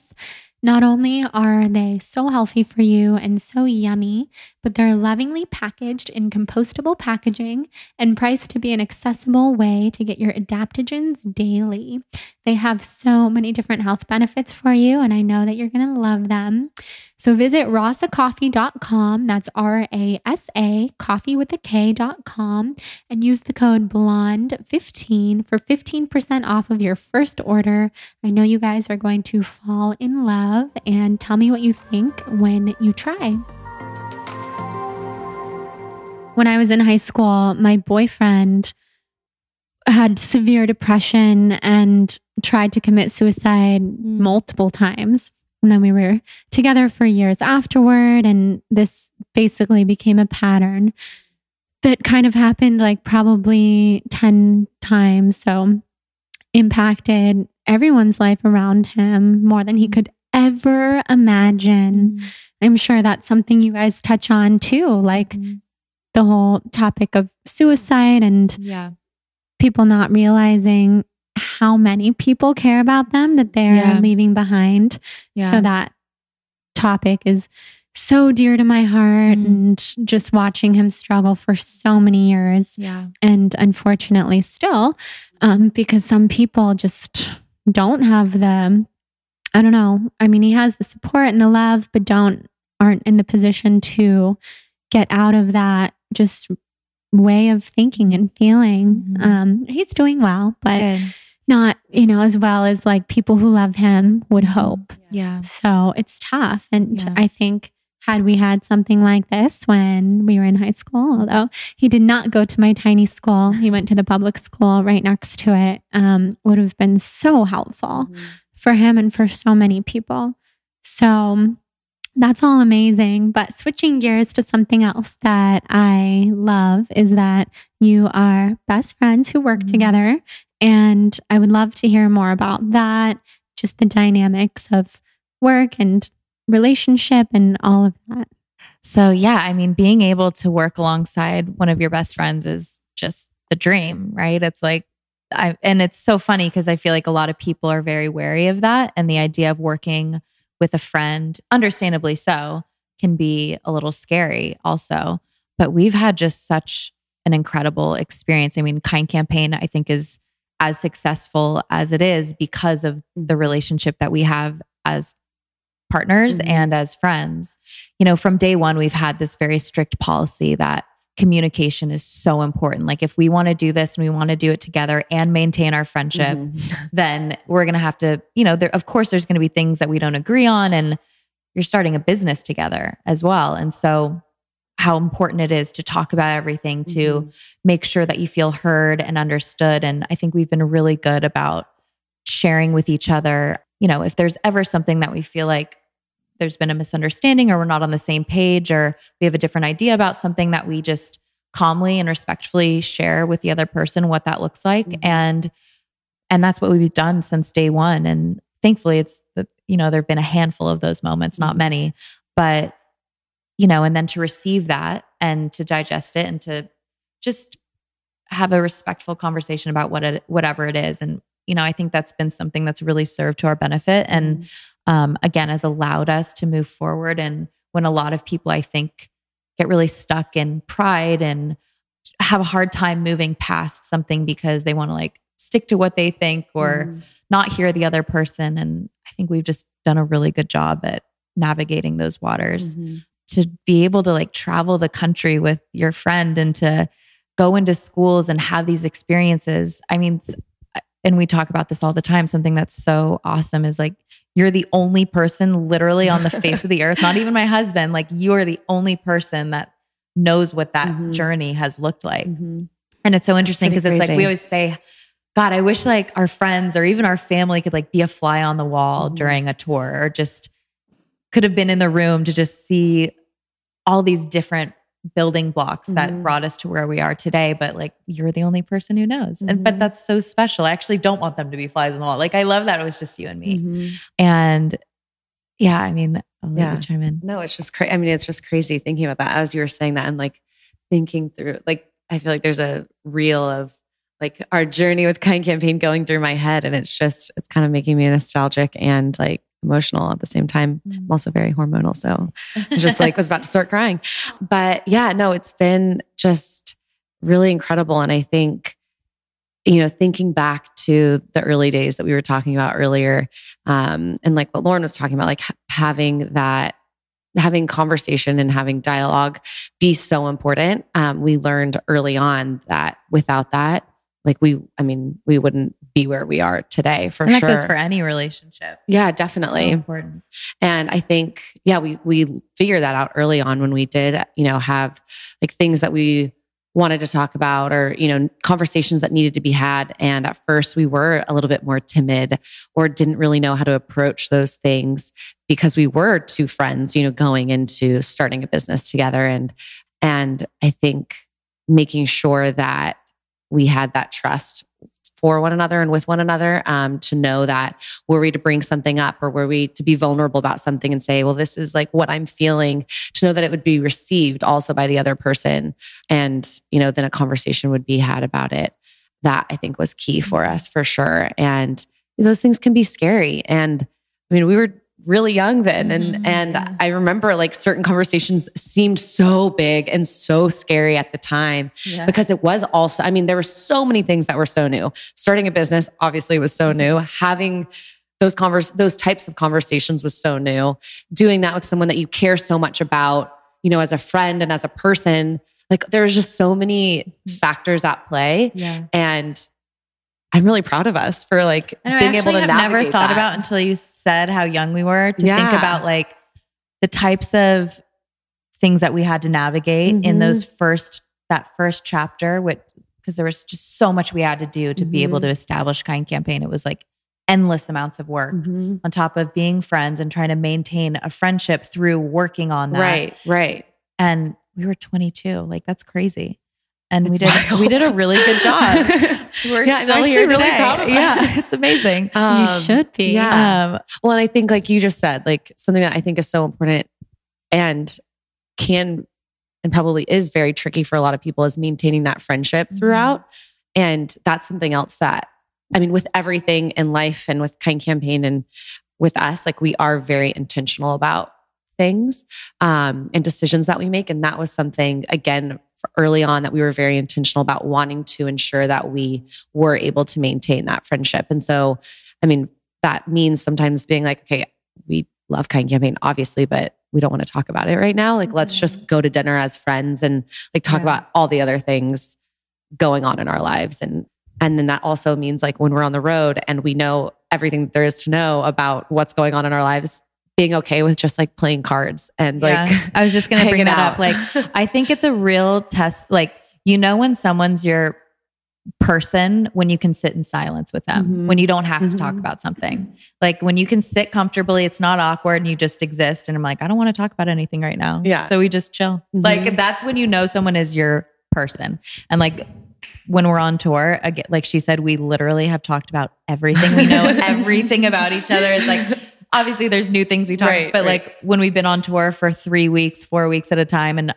Not only are they so healthy for you and so yummy, but they're lovingly packaged in compostable packaging and priced to be an accessible way to get your adaptogens daily. They have so many different health benefits for you, and I know that you're going to love them. So visit rasacoffee.com, that's RASA, coffee with a K.com, and use the code BLONDE15 for 15% off of your first order. I know you guys are going to fall in love, and tell me what you think when you try. When I was in high school, my boyfriend had severe depression and tried to commit suicide multiple times. And then we were together for years afterward. And this basically became a pattern that kind of happened like probably 10 times. So impacted everyone's life around him more than he could ever imagine. I'm sure that's something you guys touch on too, like the whole topic of suicide and people not realizing how many people care about them that they're leaving behind. So that topic is so dear to my heart, and just watching him struggle for so many years. And unfortunately still, because some people just don't have the, I don't know. I mean, he has the support and the love, but aren't in the position to get out of that just way of thinking and feeling. He's doing well, but not, as well as like people who love him would hope. So it's tough. And I think had we had something like this when we were in high school, although he did not go to my tiny school, he went to the public school right next to it, would have been so helpful for him and for so many people. So that's all amazing. But switching gears to something else that I love is that you are best friends who work together. And I would love to hear more about that, just the dynamics of work and relationship and all of that.
So I mean, being able to work alongside one of your best friends is just the dream, right? It's like, and it's so funny because I feel like a lot of people are very wary of that and the idea of working with a friend, understandably so, can be a little scary also. But we've had just such an incredible experience. I mean, Kind Campaign, I think, is as successful as it is because of the relationship that we have as partners and as friends. You know, from day one, we've had this very strict policy that communication is so important. Like if we want to do this and we want to do it together and maintain our friendship, then we're going to have to, you know, of course there's going to be things that we don't agree on, and you're starting a business together as well. And so how important it is to talk about everything, to make sure that you feel heard and understood. And I think we've been really good about sharing with each other. You know, if there's ever something that we feel like there's been a misunderstanding or we're not on the same page or we have a different idea about something, that we just calmly and respectfully share with the other person what that looks like. And that's what we've done since day one. And thankfully you know, there've been a handful of those moments, not many, but you know, and then to receive that and to digest it and to just have a respectful conversation about whatever it is. And, you know, I think that's been something that's really served to our benefit. And again, has allowed us to move forward. And when a lot of people, I think, get really stuck in pride and have a hard time moving past something because they want to like stick to what they think or not hear the other person. And I think we've just done a really good job at navigating those waters. To be able to like travel the country with your friend and to go into schools and have these experiences. I mean, and we talk about this all the time. Something that's so awesome is like, you're the only person literally on the face of the earth, not even my husband. Like you are the only person that knows what that journey has looked like. And it's so interesting because it's like, we always say, God, I wish like our friends or even our family could like be a fly on the wall during a tour, or just could have been in the room to just see all these different building blocks that brought us to where we are today. But like, you're the only person who knows. But that's so special. I actually don't want them to be flies on the wall. Like, I love that it was just you and me. And yeah, I mean, I'll let you chime in.
No, it's just crazy. I mean, it's just crazy thinking about that as you were saying that and like thinking through, like, I feel like there's a reel of like our journey with Kind Campaign going through my head. And it's kind of making me nostalgic and like emotional at the same time. I'm also very hormonal. So I just like was about to start crying. But yeah, no, it's been just really incredible. And I think, you know, thinking back to the early days that we were talking about earlier, and like what Lauren was talking about, like having conversation and having dialogue be so important. We learned early on that without that, like we wouldn't be where we are today for sure.
And that goes for any relationship.
Yeah, definitely.
So important.
And I think, we figured that out early on when we did, you know, have like things that we wanted to talk about or, you know, conversations that needed to be had. And at first we were a little bit more timid or didn't really know how to approach those things because we were two friends, you know, going into starting a business together. And I think making sure that we had that trust for one another and with one another, to know that were we to bring something up or were we to be vulnerable about something and say, well, this is like what I'm feeling, to know that it would be received also by the other person. And, you know, then a conversation would be had about it. That I think was key for us for sure. And those things can be scary. And I mean, we were really young then. And I remember like certain conversations seemed so big and so scary at the time because it was also, I mean, there were so many things that were so new. Starting a business obviously was so new. Having those types of conversations was so new. Doing that with someone that you care so much about, you know, as a friend and as a person, like there's just so many factors at play. And I'm really proud of us for like being able to navigate that. I never thought
about until you said how young we were to think about like the types of things that we had to navigate in that first chapter, because there was just so much we had to do to be able to establish Kind Campaign. It was like endless amounts of work on top of being friends and trying to maintain a friendship through working on that.
Right.
And we were 22. Like that's crazy. And we did a really good job. We're still here
really
today.
Proud of that.
Yeah, it's amazing.
You should be.
Yeah. Well, and I think like you just said, like something that I think is so important and probably is very tricky for a lot of people is maintaining that friendship throughout. And that's something else that, I mean, with everything in life and with Kind Campaign and with us. Like we are very intentional about things and decisions that we make. And that was something, again, early on that we were very intentional about wanting to ensure that we were able to maintain that friendship. And so, I mean, that means sometimes being like, okay, we love Kind Campaign, obviously, but we don't want to talk about it right now. Like, let's just go to dinner as friends and like talk about all the other things going on in our lives. And then that also means like when we're on the road and we know everything that there is to know about what's going on in our lives, being okay with just like playing cards and like,
I was just going to bring that up. Like, I think it's a real test. Like, when someone's your person, when you can sit in silence with them, when you don't have to talk about something, like when you can sit comfortably, it's not awkward and you just exist. And I'm like, I don't want to talk about anything right now. Yeah. So we just chill. Like that's when you know someone is your person. And like, when we're on tour, again, like she said, we literally have talked about everything. We know everything about each other. It's like, obviously there's new things we talk about, but like when we've been on tour for 3 weeks, 4 weeks at a time and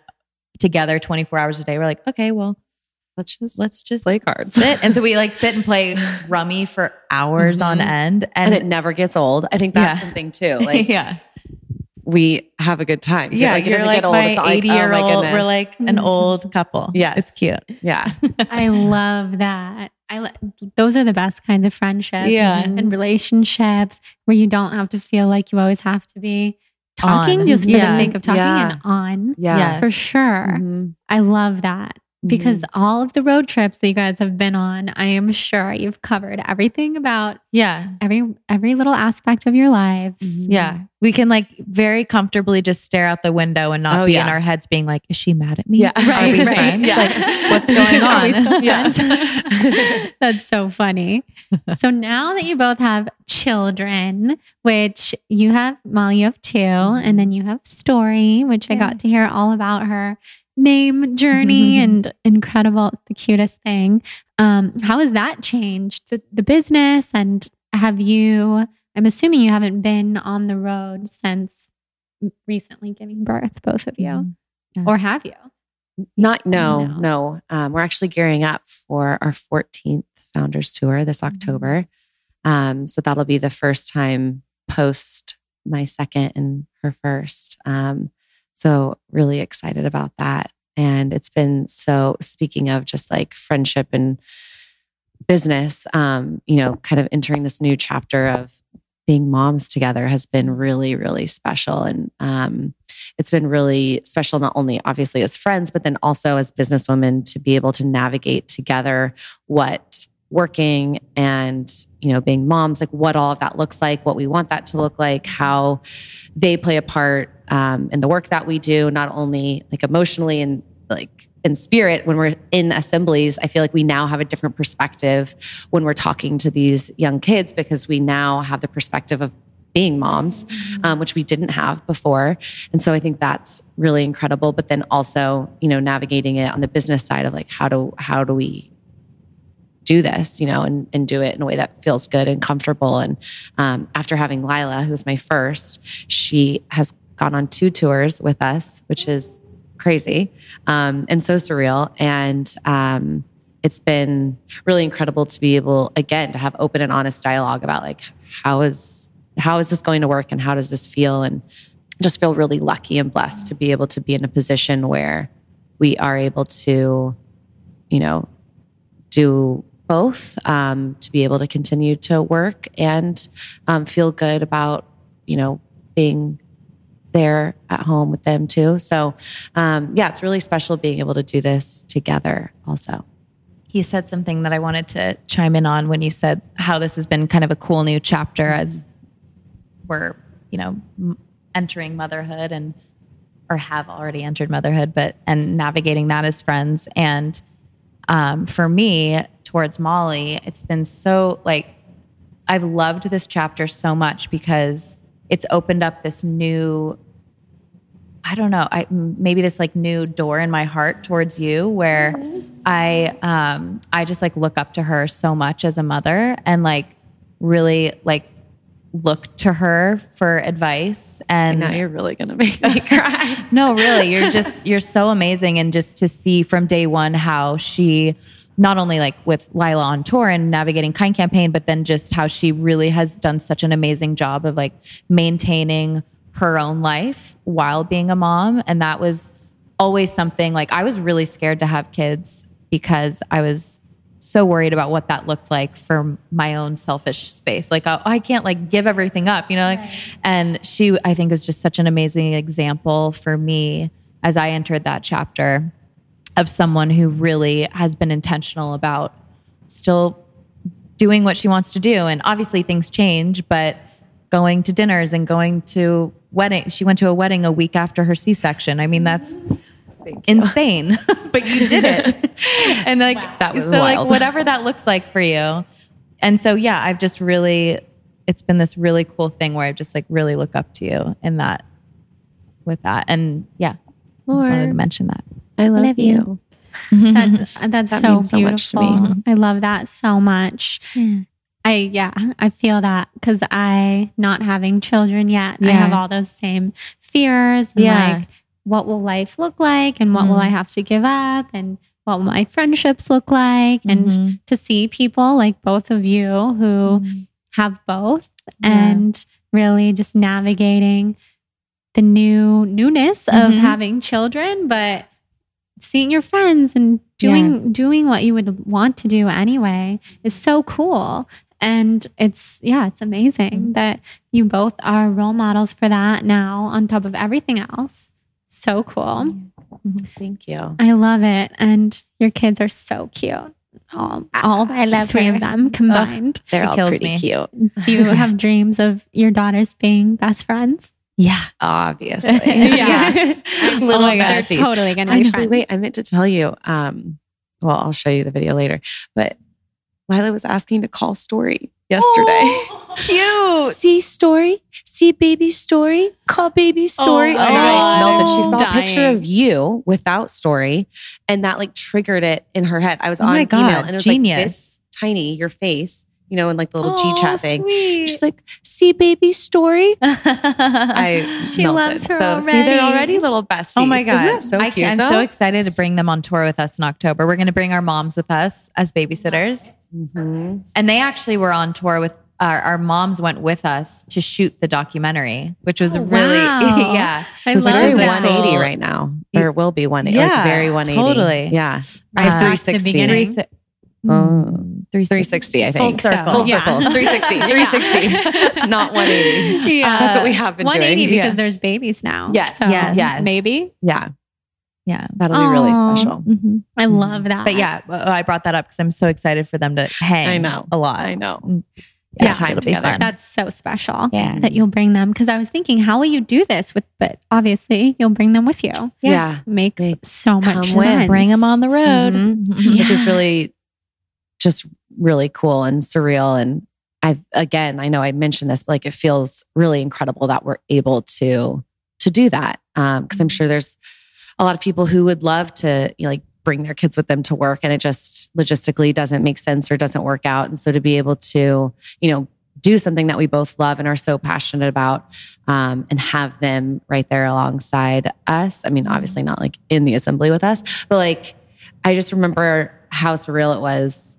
together 24 hours a day, we're like, okay, well, let's just
play cards.
Sit. And so we like sit and play rummy for hours on end.
And it never gets old. I think that's something too. Like, we have a good time.
Yeah. Like, you're like my 80-year-old. We're like an old couple.
Yeah.
It's cute.
Yeah.
I love that. Those are the best kinds of friendships and relationships where you don't have to feel like you always have to be talking just for the sake of talking and on.
Yeah.
For sure. I love that. Because all of the road trips that you guys have been on, I am sure you've covered everything about every little aspect of your lives.
Yeah. We can like very comfortably just stare out the window and not be in our heads being like, is she mad at me?
Yeah.
Are we friends?
Yeah.
Like, what's going on?
Are we still friends? That's so funny. So now that you both have children, which you have, Molly, you have 2, and then you have Story, which I got to hear all about her name journey and incredible, the cutest thing. How has that changed the business? And I'm assuming you haven't been on the road since recently giving birth, both of you, or have you?
No. We're actually gearing up for our 14th Founders Tour this October. So that'll be the first time post my second and her first. So really excited about that. And it's been speaking of just like friendship and business, kind of entering this new chapter of being moms together has been really, really special. And it's been really special, not only obviously as friends, but then also as businesswomen to be able to navigate together what working and, being moms, like what all of that looks like, what we want that to look like, how they play a part in the work that we do, not only like emotionally and like in spirit. When we're in assemblies, I feel like we now have a different perspective when we're talking to these young kids because we now have the perspective of being moms, which we didn't have before. And so I think that's really incredible. But then also, navigating it on the business side of like, how do we do this, and do it in a way that feels good and comfortable. And after having Lila, who's my first, she has gone on 2 tours with us, which is crazy and so surreal. And it's been really incredible to be able, again, to have open and honest dialogue about like, how is this going to work and how does this feel? And just feel really lucky and blessed to be able to be in a position where we are able to, do both, to be able to continue to work and feel good about, being there at home with them too. So it's really special being able to do this together also.
You said something that I wanted to chime in on when you said how this has been kind of a cool new chapter as we're, entering motherhood or have already entered motherhood, and navigating that as friends. And for me, towards Molly, it's been so like, I've loved this chapter so much because it's opened up this new, I don't know, maybe this like new door in my heart towards you where I just like look up to her so much as a mother and like really like look to her for advice. And
now you're really going to make me cry.
No, really, you're so amazing. And just to see from day one how she not only like with Lila on tour and navigating Kind Campaign, but then just how she really has done such an amazing job of like maintaining her own life while being a mom. And that was always something like I was really scared to have kids because I was so worried about what that looked like for my own selfish space. Like, I can't like give everything up, you know? Like, and she, I think, was just such an amazing example for me as I entered that chapter of someone who really has been intentional about still doing what she wants to do. And obviously things change, but going to dinners and going to weddings. She went to a wedding a week after her C-section. I mean, that's insane, but you did it. And like,
that was
so
wild.
Like whatever that looks like for you. And so, yeah, I've just really, it's been this really cool thing where I just like really look up to you in that, with that. And yeah, I just wanted to mention that.
I love you.
That's
That
so
means so
beautiful.
much to me.
I love that so much. I feel that because not having children yet, I have all those same fears and like, what will life look like and what will I have to give up and what will my friendships look like? And to see people like both of you who have both and really just navigating the newness of having children, but seeing your friends and doing what you would want to do anyway is so cool. And it's amazing that you both are role models for that now on top of everything else. So cool.
Thank you.
I love it. And your kids are so cute. All
I love
three
her.
of them combined.
They're all
kills
pretty
me.
cute.
Do you have dreams of your daughters being best friends?
Yeah.
Obviously.
Little
my
they're
besties.
totally going to be
Actually,
friends.
wait, I meant to tell you. Well, I'll show you the video later. But Lila was asking to call Story yesterday.
Cute.
See Story? See baby Story? Call baby Story.
Oh,
and I melted. She saw
dying.
a picture of you without Story, and that like triggered it in her head. I was on
my God,
email, and it was
genius.
like this tiny, your face, you know, and like the little G chat thing.
Sweet.
She's like, see baby Story?
She
She loves her
So see,
already.
they're already little besties.
Oh my God.
Isn't that so cute?
I'm so excited to bring them on tour with us in October. We're going to bring our moms with us as babysitters. And they actually were on tour with our moms went with us to shoot the documentary, which was really,
wow.
So it's
love
very
that.
180 right now. Or it will be 180. like very 180.
Totally.
Yeah.
Right back to the
360.
beginning.
360, I think.
Full circle.
Full circle. 360. 360. Not 180.
Yeah.
That's what we have been
180
doing.
because there's babies now.
Yes.
So
Yes.
maybe.
Yeah.
Yeah.
That'll be really
Aw.
special.
I love that.
But yeah, I brought that up because I'm so excited for them to hang
I know.
a lot.
I know.
Yeah,
time
it'll be
together.
fun.
That's so special
Yeah.
that you'll bring them. Because I was thinking, how will you do this with? But obviously, you'll bring them with you.
Yeah.
Makes
They
so much
come
sense.
with.
Bring them on the road.
Mhm. Which is really just really cool and surreal. And I know I mentioned this, but like it feels really incredible that we're able to do that. Because I'm sure there's a lot of people who would love to like bring their kids with them to work, and it just logistically doesn't make sense or doesn't work out. And so to be able to, do something that we both love and are so passionate about, and have them right there alongside us. I mean, obviously not like in the assembly with us, but like, I just remember how surreal it was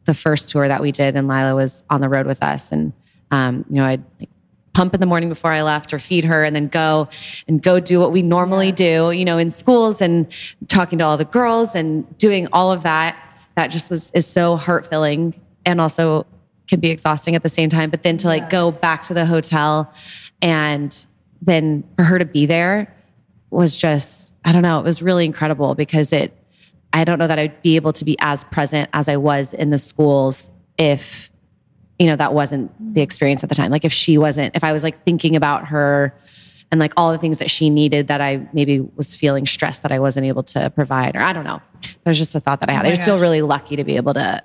the first tour that we did, and Lila was on the road with us. And, I'd like pump in the morning before I left or feed her and then go do what we normally do, in schools and talking to all the girls and doing all of that. That just is so heart-filling and also can be exhausting at the same time. But then to like go back to the hotel and then for her to be there was just, I don't know, it was really incredible because I don't know that I'd be able to be as present as I was in the schools if, that wasn't the experience at the time. Like if I was like thinking about her and like all the things that she needed that I maybe was feeling stressed that I wasn't able to provide, or I don't know. There's just a thought that I had. I just feel really lucky to be able to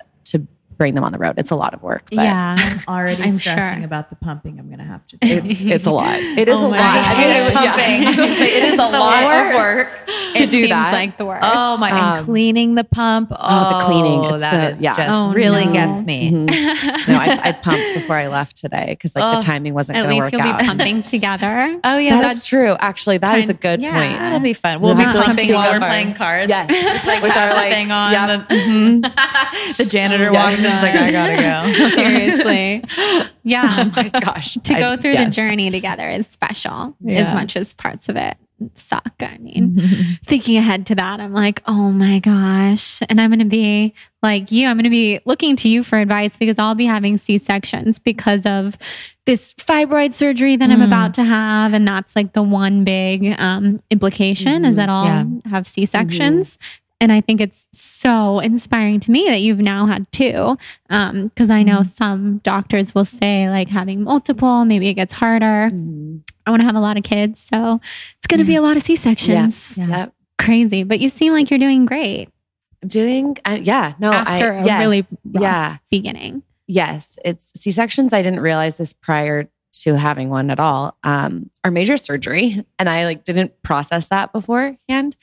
bring them on the road. It's a lot of work. But
I'm already stressing about the pumping I'm going to have to do.
It's a lot. It is a lot. I mean, pumping. It is a lot of work to do that.
Seems like the worst.
Oh my! And cleaning the pump.
The cleaning.
That just really gets me.
No, I pumped before I left today because like the timing wasn't going to work out.
At least you'll be pumping together.
Oh yeah, that's true. Actually, that is a good point.
That'll be fun. We'll be pumping while we're playing cards.
Yes,
like with our thing on. The janitor walks in. It's like, I gotta go.
Seriously. Yeah.
Oh my gosh.
To go through the journey together is special as much as parts of it suck. I mean, thinking ahead to that, I'm like, oh my gosh. And I'm going to be like you, I'm going to be looking to you for advice because I'll be having C-sections because of this fibroid surgery that I'm about to have. And that's like the one big implication is that I'll have C-sections. And I think it's so inspiring to me that you've now had two. Because I know some doctors will say like having multiple, maybe it gets harder. I want to have a lot of kids. So it's going to be a lot of C-sections. Crazy. But you seem like you're doing great. After a really rough beginning.
Yes. It's C-sections. I didn't realize this prior to having one at all. Our major surgery. And I like didn't process that beforehand.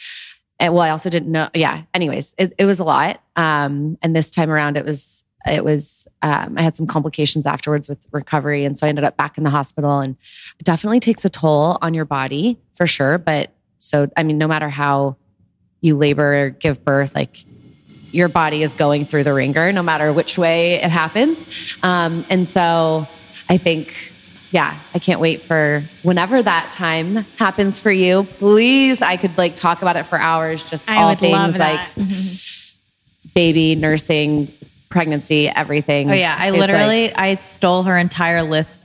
And well, I also didn't know. Yeah. Anyways, it was a lot. And this time around, it was, I had some complications afterwards with recovery. And so I ended up back in the hospital, and it definitely takes a toll on your body for sure. But so, I mean, no matter how you labor or give birth, like your body is going through the ringer, no matter which way it happens. And so I think, I can't wait for whenever that time happens for you. Please, I could like talk about it for hours. Just all things like baby, nursing, pregnancy, everything.
Oh yeah, I stole her entire list.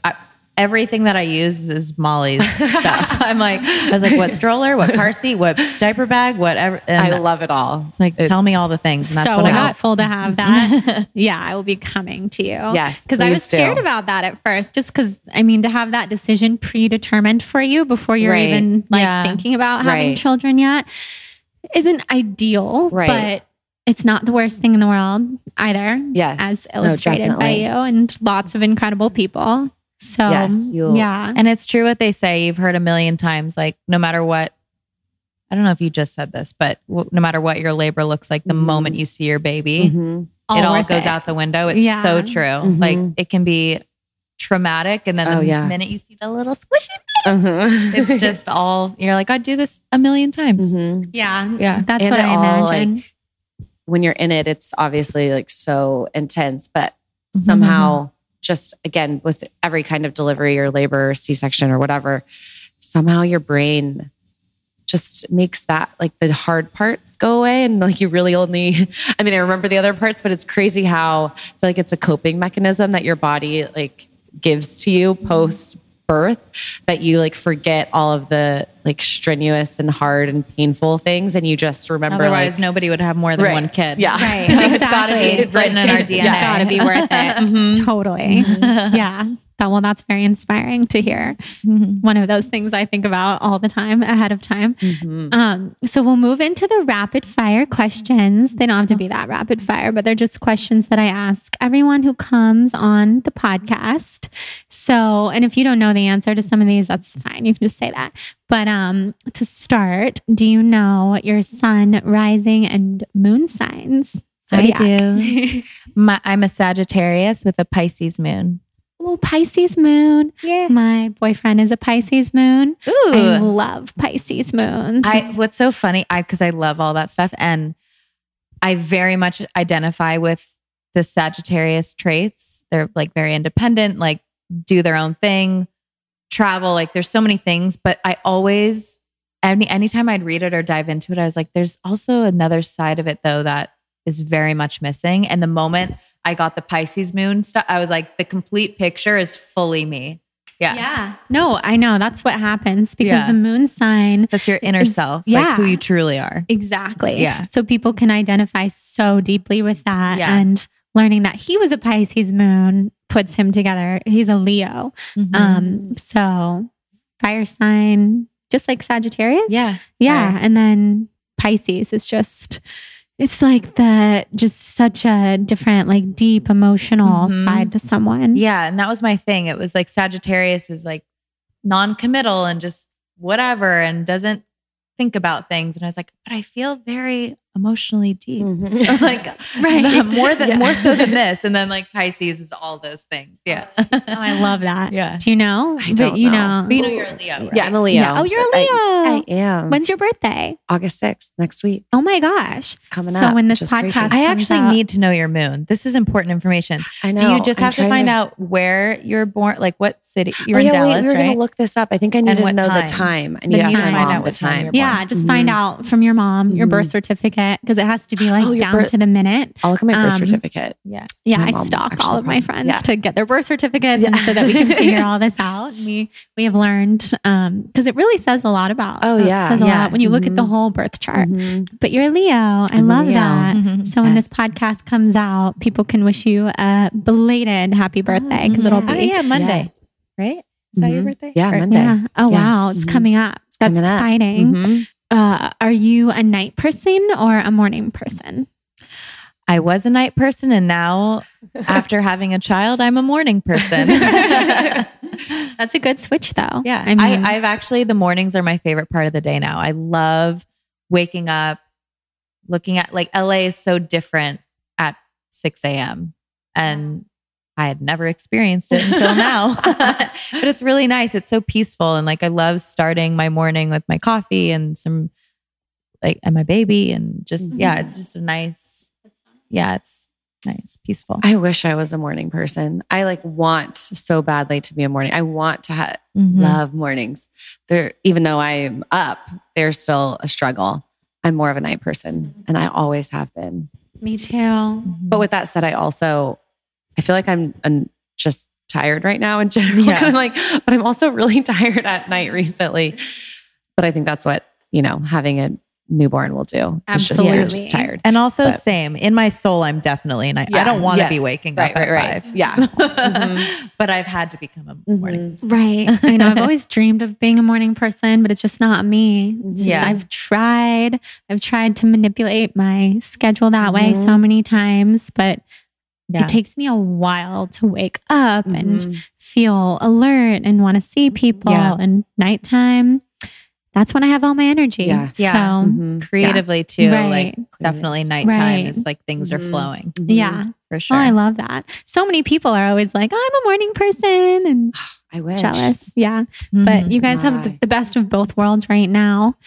Everything that I use is Molly's stuff. I was like, what stroller, what car seat, what diaper bag, whatever. And
I love it all.
It's like, tell me all the things. And that's
so
what
grateful to have that. I will be coming to you.
Yes,
because I was scared about that at first, just because to have that decision predetermined for you before you're even thinking about having children yet isn't ideal. But it's not the worst thing in the world either.
Yes,
as illustrated by you and lots of incredible people. So,
and it's true what they say. You've heard a million times, like no matter what, I don't know if you just said this, but no matter what your labor looks like, the moment you see your baby, it all goes out the window. It's so true. Like it can be traumatic. And then the minute you see the little squishy face, it's just all, you're like, I'd do this a million times.
Yeah. That's what I imagine.
Like, when you're in it, it's obviously like so intense, but somehow just again, with every kind of delivery or labor or C-section or whatever, somehow your brain just makes that like the hard parts go away. And like you really only, I remember the other parts, but it's crazy how I feel like it's a coping mechanism that your body like gives to you post birth, that you like forget all of the like strenuous and hard and painful things, and you just remember.
Otherwise, nobody would have more than one kid.
Yeah, right. So it's got to be written in our DNA. It's got to be worth it. Totally. Yeah. Well, that's very inspiring to hear. One of those things I think about all the time ahead of time. So we'll move into the rapid fire questions. They don't have to be that rapid fire, but they're just questions that I ask everyone who comes on the podcast. So, and if you don't know the answer to some of these, that's fine. You can just say that. But to start, do you know your sun, rising, and moon signs?
I do. I'm a Sagittarius with a Pisces moon.
Oh, Pisces moon. Yeah. My boyfriend is a Pisces moon. Ooh. I love Pisces moons.
What's so funny, because I love all that stuff, and I very much identify with the Sagittarius traits. They're like very independent, like do their own thing, travel, like there's so many things, but I always, anytime I'd read it or dive into it, I was like, there's also another side of it though that is very much missing. And the moment I got the Pisces moon stuff, I was like, the complete picture is fully me.
Yeah. No, I know. That's what happens because the moon sign.
That's your inner self. Like who you truly are.
Exactly. Yeah. So people can identify so deeply with that. Yeah. And learning that he was a Pisces moon puts him together. He's a Leo. So fire sign, just like Sagittarius.
Yeah.
Yeah. Fire. And then Pisces is just, It's like just such a different, like deep emotional side to someone.
Yeah. And that was my thing. It was like Sagittarius is like non-committal and just whatever and doesn't think about things. And I was like, but I feel very emotionally deep. Like more so than this. And then like Pisces is all those things. Yeah.
Oh, I love that.
Yeah.
Do you know?
I don't know.
But you know you're a Leo, right?
Yeah, I'm a Leo.
Yeah. Oh, you're a Leo.
I am.
When's your birthday?
August 6th, next week.
Oh my gosh.
Coming up.
So when this
which is
podcast
crazy.
I actually
comes out-
need to know your moon. This is important information.
I know.
Do you just
I'm
have to
trying
find out where you're born? Like what city? You're in Dallas,
we were
right?
going to look this up. I think I need
And
to
what
know
time?
the time. I need to
time.
ask my
Find
mom
out
the
what time
time.
you're born.
Yeah, just find out from your mom, your birth certificate, because it has to be like down to the minute.
I'll look at my birth certificate.
Yeah.
Yeah,
My
I
mom
stalk
actually
all of my
probably-
friends to get their birth certificates and so that we can figure all this out. We have learned because it really says a lot about. Says a lot when you look at the whole birth chart. But you're a Leo. I love that. So when this podcast comes out, people can wish you a belated happy birthday because it'll be
Monday, right? Is that your birthday?
Yeah,
Or-
Monday.
Yeah. Oh wow, it's coming up. That's
coming up.
exciting. Are you a night person or a morning person?
I was a night person, and now after having a child, I'm a morning person.
That's a good switch, though.
Yeah,
I mean,
I've actually the mornings are my favorite part of the day now. I love waking up, looking at like LA is so different at 6 a.m. and I had never experienced it until now. But it's really nice. It's so peaceful, and like I love starting my morning with my coffee and some and my baby, and just it's just a nice. Yeah, it's nice, peaceful.
I wish I was a morning person. I like want so badly to be a morning. I want to love mornings. Even though I'm up, they're still a struggle. I'm more of a night person, and I always have been.
Me too.
But with that said, I feel like I'm just tired right now in general. But I'm also really tired at night recently. But I think that's what having a newborn will do.
Absolutely.
You're just tired.
And also same in my soul, I'm definitely I don't want to be waking up at 5.
Yeah.
But I've had to become a morning person.
Right. I know I've always dreamed of being a morning person, but it's just not me. I've tried to manipulate my schedule that way so many times, but it takes me a while to wake up and feel alert and want to see people. And nighttime, that's when I have all my energy. So
creatively too,
Right.
like definitely nighttime is like things are flowing.
Yeah,
for sure.
Oh, I love that. So many people are always like, I'm a morning person, and
I wish.
jealous. Yeah, but you guys have the best of both worlds right now.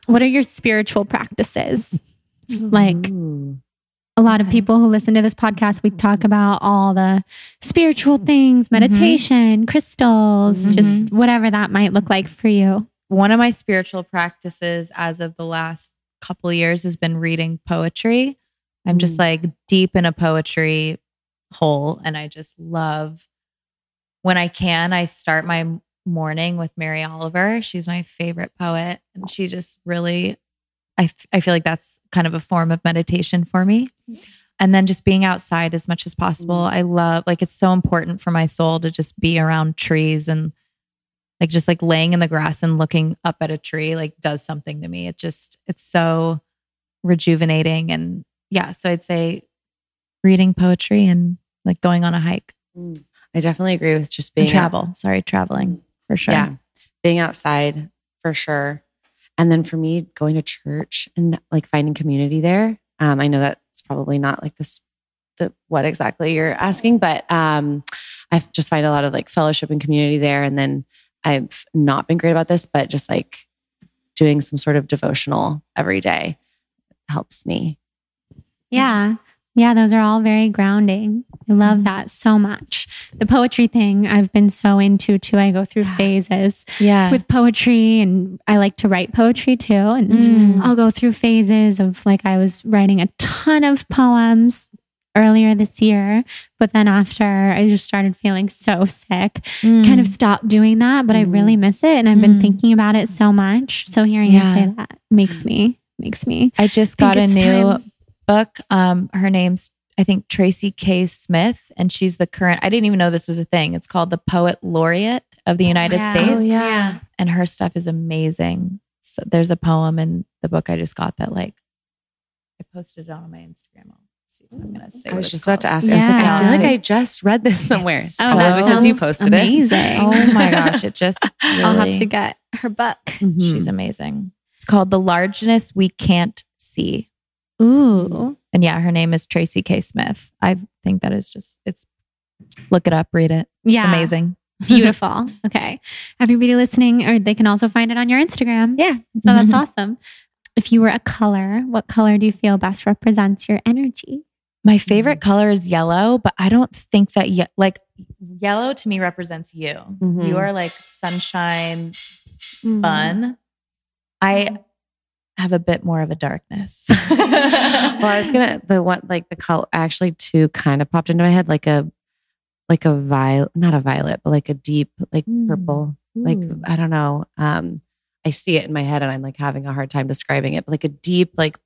What are your spiritual practices? Like a lot of people who listen to this podcast, we talk about all the spiritual things, meditation, crystals, just whatever that might look like for you.
One of my spiritual practices as of the last couple of years has been reading poetry. I'm just like deep in a poetry hole, and I just love when I can. I start my morning with Mary Oliver. She's my favorite poet, and she just really, I feel like that's kind of a form of meditation for me. And then just being outside as much as possible. I love, like, it's so important for my soul to just be around trees, and like just like laying in the grass and looking up at a tree, like does something to me. It's so rejuvenating. And so I'd say reading poetry and like going on a hike.
I definitely agree with just being
traveling for sure.
Yeah. Being outside for sure. And then for me, going to church and like finding community there. I know that's probably not like what exactly you're asking, but I just find a lot of like fellowship and community there. And then I've not been great about this, but just like doing some sort of devotional every day helps me.
Yeah. Yeah, those are all very grounding. I love that so much. The poetry thing I've been so into too. I go through phases with poetry, and I like to write poetry too. And I'll go through phases of like I was writing a ton of poems earlier this year, but then after I just started feeling so sick, kind of stopped doing that, but I really miss it. And I've been thinking about it so much. So hearing you say that makes me. I
just got a new book. Her name's, I think, Tracy K. Smith, and she's the current, I didn't even know this was a thing. It's called the Poet Laureate of the United States.
Oh, yeah.
And her stuff is amazing. So there's a poem in the book I just got that like I posted it on my Instagram. I'll see if I'm going to say
I
what
was
it's
just
called.
about to ask. I was like, I feel like I just read this somewhere.
Because
you posted
amazing.
it.
Oh my gosh. It just really,
I'll have to get her book.
She's amazing. It's called The Largeness We Can't See.
Ooh.
And yeah, her name is Tracy K. Smith. I think that is just, look it up, read it.
Yeah.
It's amazing.
Beautiful. Okay. Everybody listening, or they can also find it on your Instagram.
Yeah.
So that's awesome. If you were a color, what color do you feel best represents your energy?
My favorite color is yellow, but I don't think that yellow to me represents you. You are like sunshine, fun. I have a bit more of a darkness.
Well, I was the color actually two kind of popped into my head, like a violet, not a violet, but like a deep, like purple, like, I don't know. I see it in my head and I'm like having a hard time describing it, but like a deep, like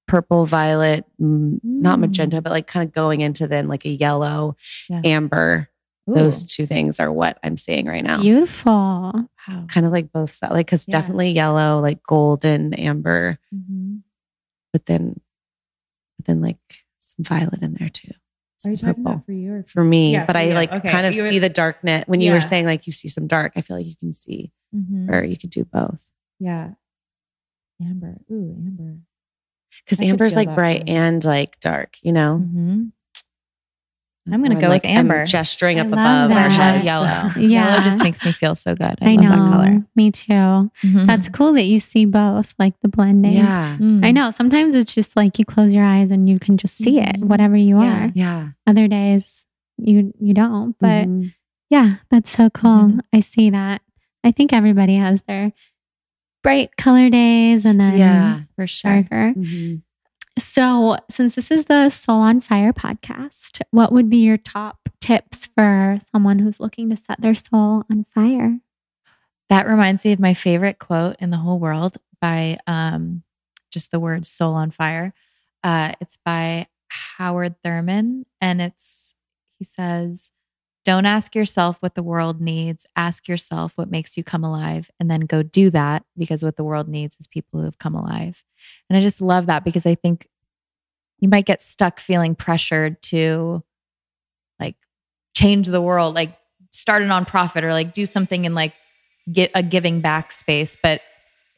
purple, violet, not magenta, but like kind of going into then like a yellow, amber. Those two things are what I'm seeing right now.
Beautiful.
Wow.
Kind of like both sides, like, cause definitely yellow, like golden, amber, but then like some violet in there too.
Are you talking about for you or
for me?
Yeah,
but I kind of see the darkness when you were saying like you see some dark. I feel like you can see, or you could do both.
Yeah, amber. Ooh, amber.
Because amber's like bright and like dark. You know.
I'm going to go with amber.
I'm gesturing up
I
above our head.
Yellow.
Yeah.
Yellow just makes me feel so good.
I
love
know.
that color.
Me too. That's cool that you see both, like the blending.
Yeah.
I know. Sometimes it's just like you close your eyes and you can just see it, whatever you are.
Yeah.
Other days you don't. But yeah, that's so cool. I see that. I think everybody has their bright color days and then
for sure.
darker. So, since this is the Soul on Fire podcast, what would be your top tips for someone who's looking to set their soul on fire?
That reminds me of my favorite quote in the whole world by just the words soul on fire. It's by Howard Thurman. And he says, don't ask yourself what the world needs. Ask yourself what makes you come alive and then go do that, because what the world needs is people who have come alive. And I just love that because I think you might get stuck feeling pressured to like change the world, like start a nonprofit or like do something in like get a giving back space. But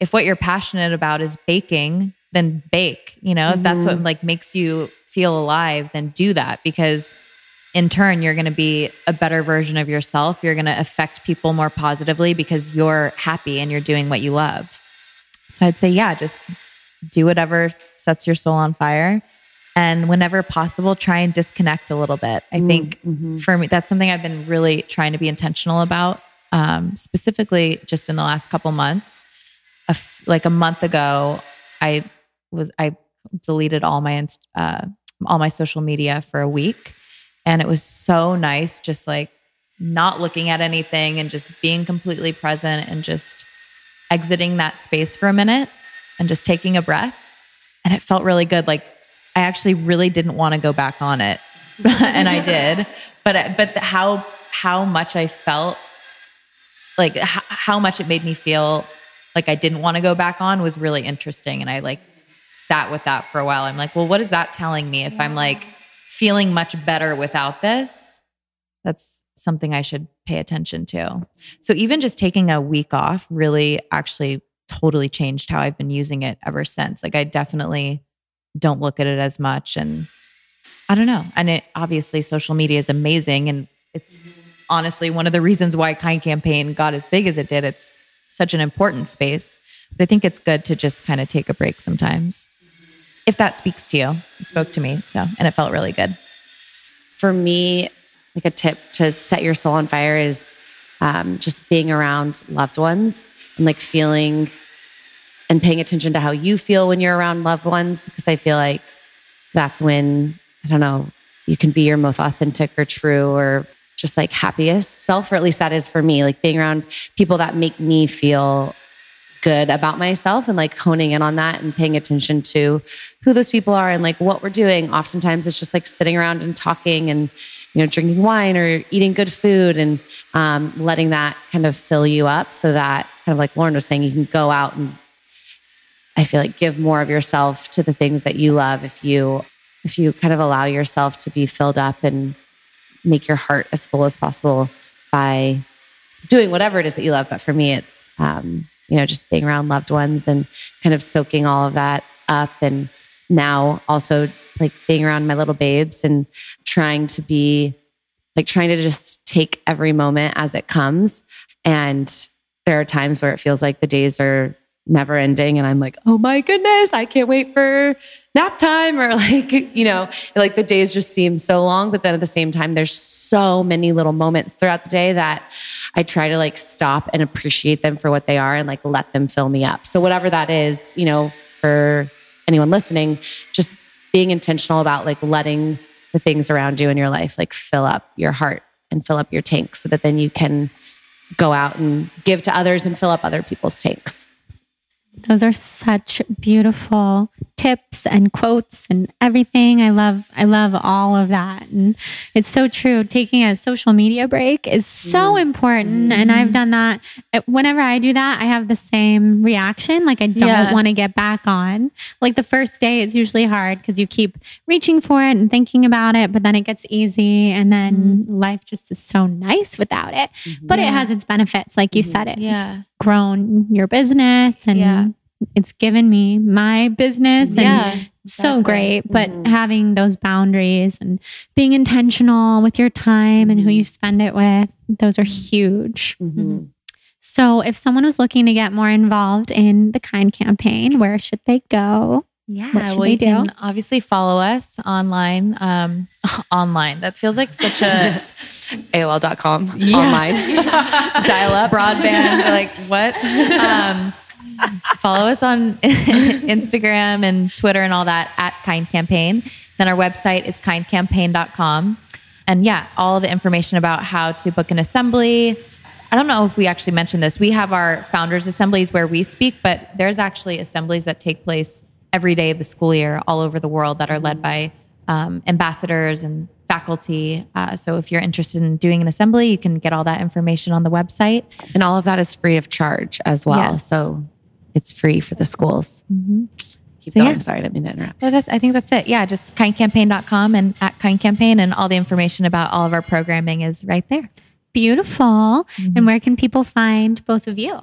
if what you're passionate about is baking, then bake, if that's what like makes you feel alive, then do that, because in turn, you're going to be a better version of yourself. You're going to affect people more positively because you're happy and you're doing what you love. So I'd say, just do whatever sets your soul on fire. And whenever possible, try and disconnect a little bit. I think for me, that's something I've been really trying to be intentional about, specifically just in the last couple months. Like a month ago, I deleted all my social media for a week. And it was so nice just like not looking at anything and just being completely present and just exiting that space for a minute and just taking a breath. And it felt really good. Like I actually really didn't want to go back on it. And I did. But how much I felt, like how much it made me feel like I didn't want to go back on was really interesting. And I like sat with that for a while. I'm like, well, what is that telling me? If I'm like feeling much better without this, that's something I should pay attention to. So even just taking a week off really actually totally changed how I've been using it ever since. Like I definitely don't look at it as much. And I don't know. And it obviously social media is amazing. And it's honestly one of the reasons why Kind Campaign got as big as it did. It's such an important space. But I think it's good to just kind of take a break sometimes. If that speaks to you, it spoke to me. And it felt really good.
For me, like a tip to set your soul on fire is just being around loved ones and like feeling and paying attention to how you feel when you're around loved ones. Because I feel like that's when, I don't know, you can be your most authentic or true or just like happiest self, or at least that is for me, like being around people that make me feel good about myself and like honing in on that and paying attention to who those people are and like what we're doing. Oftentimes it's just like sitting around and talking and, drinking wine or eating good food and letting that kind of fill you up so that kind of like Lauren was saying, you can go out and I feel like give more of yourself to the things that you love. If you kind of allow yourself to be filled up and make your heart as full as possible by doing whatever it is that you love. But for me, it's, just being around loved ones and kind of soaking all of that up. And now also like being around my little babes and trying to just take every moment as it comes. And there are times where it feels like the days are never ending. And I'm like, oh my goodness, I can't wait for nap time, or like the days just seem so long. But then at the same time, there's so many little moments throughout the day that I try to like stop and appreciate them for what they are and like let them fill me up. So whatever that is, for anyone listening, just being intentional about like letting the things around you in your life like fill up your heart and fill up your tank, so that then you can go out and give to others and fill up other people's tanks.
Those are such beautiful tips and quotes and everything. I love all of that. And it's so true. Taking a social media break is so important. And I've done that. Whenever I do that, I have the same reaction. Like I don't want to get back on. Like the first day is usually hard because you keep reaching for it and thinking about it, but then it gets easy. And then life just is so nice without it. But it has its benefits. Like you said, it's grown your business and it's given me my business and it's so great. But having those boundaries and being intentional with your time and who you spend it with, those are huge. So if someone was looking to get more involved in the Kind campaign, where should they go?
Well, you can obviously follow us online. Online. That feels like such a
AOL.com online.
Dial up broadband. Like what? Follow us on Instagram and Twitter and all that at Kind Campaign. Then our website is kindcampaign.com. And all the information about how to book an assembly. I don't know if we actually mentioned this. We have our founders assemblies where we speak, but there's actually assemblies that take place every day of the school year all over the world that are led by ambassadors and faculty. So if you're interested in doing an assembly, you can get all that information on the website.
And all of that is free of charge as well.
Yes.
So it's free for the schools. Keep going. Sorry, I didn't mean to interrupt.
Well, I think that's it. Just kindcampaign.com and at Kind Campaign, and all the information about all of our programming is right there.
Beautiful. And where can people find both of you?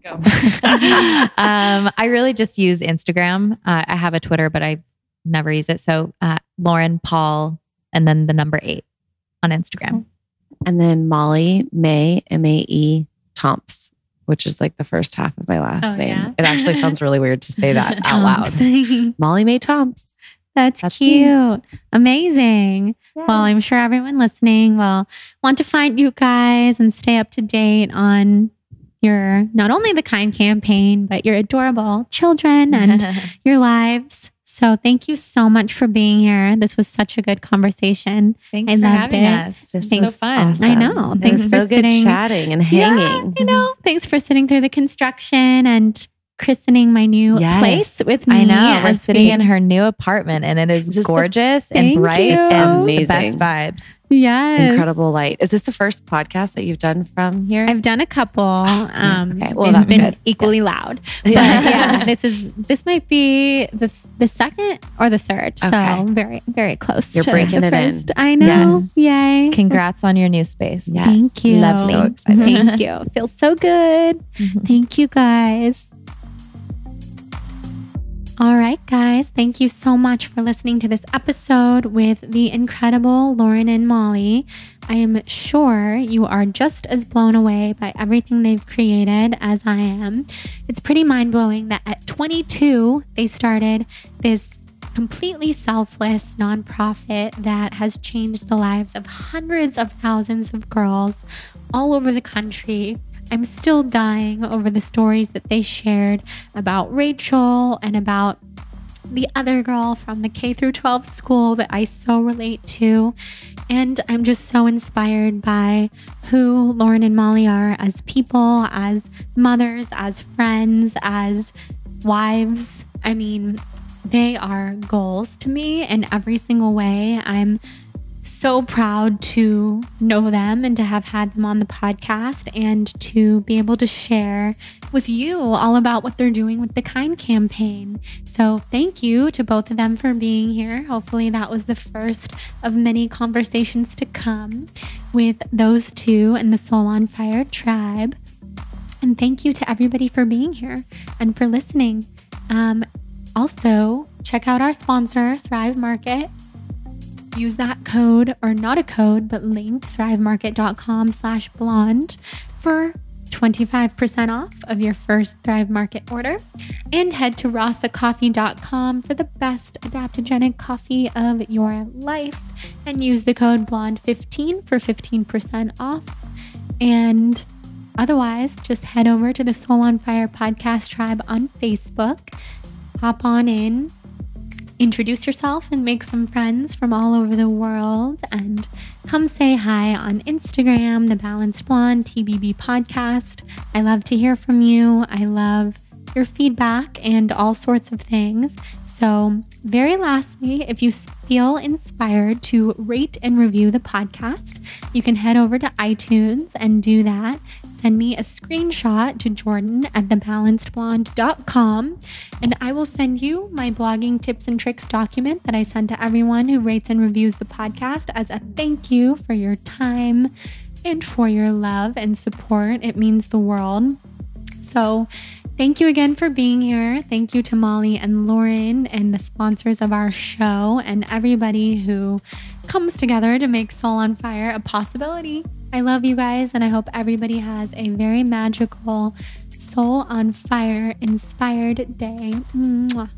Go.
I really just use Instagram. I have a Twitter, but I never use it. So Lauren, Paul, and then the number 8 on Instagram.
And then Molly, Mae, Mae Thompson, which is like the first half of my last name. Yeah? It actually sounds really weird to say that out loud. Molly Mae Thompson.
That's cute. Me. Amazing. Yeah. Well, I'm sure everyone listening will want to find you guys and stay up to date on your, not only the Kind campaign, but your adorable children and your lives. So thank you so much for being here. This was such a good conversation.
Thanks for having us.
This was so fun.
Awesome. I know. Thanks for
so good chatting and hanging.
Yeah, I know. Thanks for sitting through the construction and christening my new place with me.
I know. We're sitting in her new apartment and it is gorgeous and bright and amazing. The best vibes.
Yes.
Incredible light. Is this the first podcast that you've done from here?
I've done a couple.
Okay. Well, that's
been
good.
Equally loud. But this might be the second or the third. Okay. So very, very close.
You're breaking it
first.
in.
I know. Yes. Yay.
Congrats on your new space.
Yes.
Thank you.
Lovely.
So excited.
Thank you. Feels so good. Thank you guys. All right, guys. Thank you so much for listening to this episode with the incredible Lauren and Molly. I am sure you are just as blown away by everything they've created as I am. It's pretty mind-blowing that at 22, they started this completely selfless nonprofit that has changed the lives of hundreds of thousands of girls all over the country. I'm still dying over the stories that they shared about Rachel and about the other girl from the K through 12 school that I so relate to. And I'm just so inspired by who Lauren and Molly are as people, as mothers, as friends, as wives. I mean, they are goals to me in every single way. I'm so proud to know them and to have had them on the podcast and to be able to share with you all about what they're doing with the Kind campaign. So thank you to both of them for being here. Hopefully that was the first of many conversations to come with those two and the Soul on Fire tribe. And thank you to everybody for being here and for listening. Also, check out our sponsor, Thrive Market. Use that code, or not a code, but link, thrivemarket.com/blonde for 25% off of your first Thrive Market order. And head to rasacoffee.com for the best adaptogenic coffee of your life. And use the code blonde15 for 15% off. And otherwise, just head over to the Soul on Fire podcast tribe on Facebook. Hop on in, introduce yourself, and make some friends from all over the world. And come say hi on Instagram, The Balanced Blonde TBB Podcast. I love to hear from you. I love your feedback and all sorts of things. So very lastly, if you feel inspired to rate and review the podcast, you can head over to iTunes and do that. Send me a screenshot to jordan@thebalancedblonde.com, and I will send you my blogging tips and tricks document that I send to everyone who rates and reviews the podcast as a thank you for your time and for your love and support. It means the world. So thank you again for being here. Thank you to Molly and Lauren and the sponsors of our show and everybody who comes together to make Soul on Fire a possibility. I love you guys, and I hope everybody has a very magical Soul on Fire inspired day. Mwah.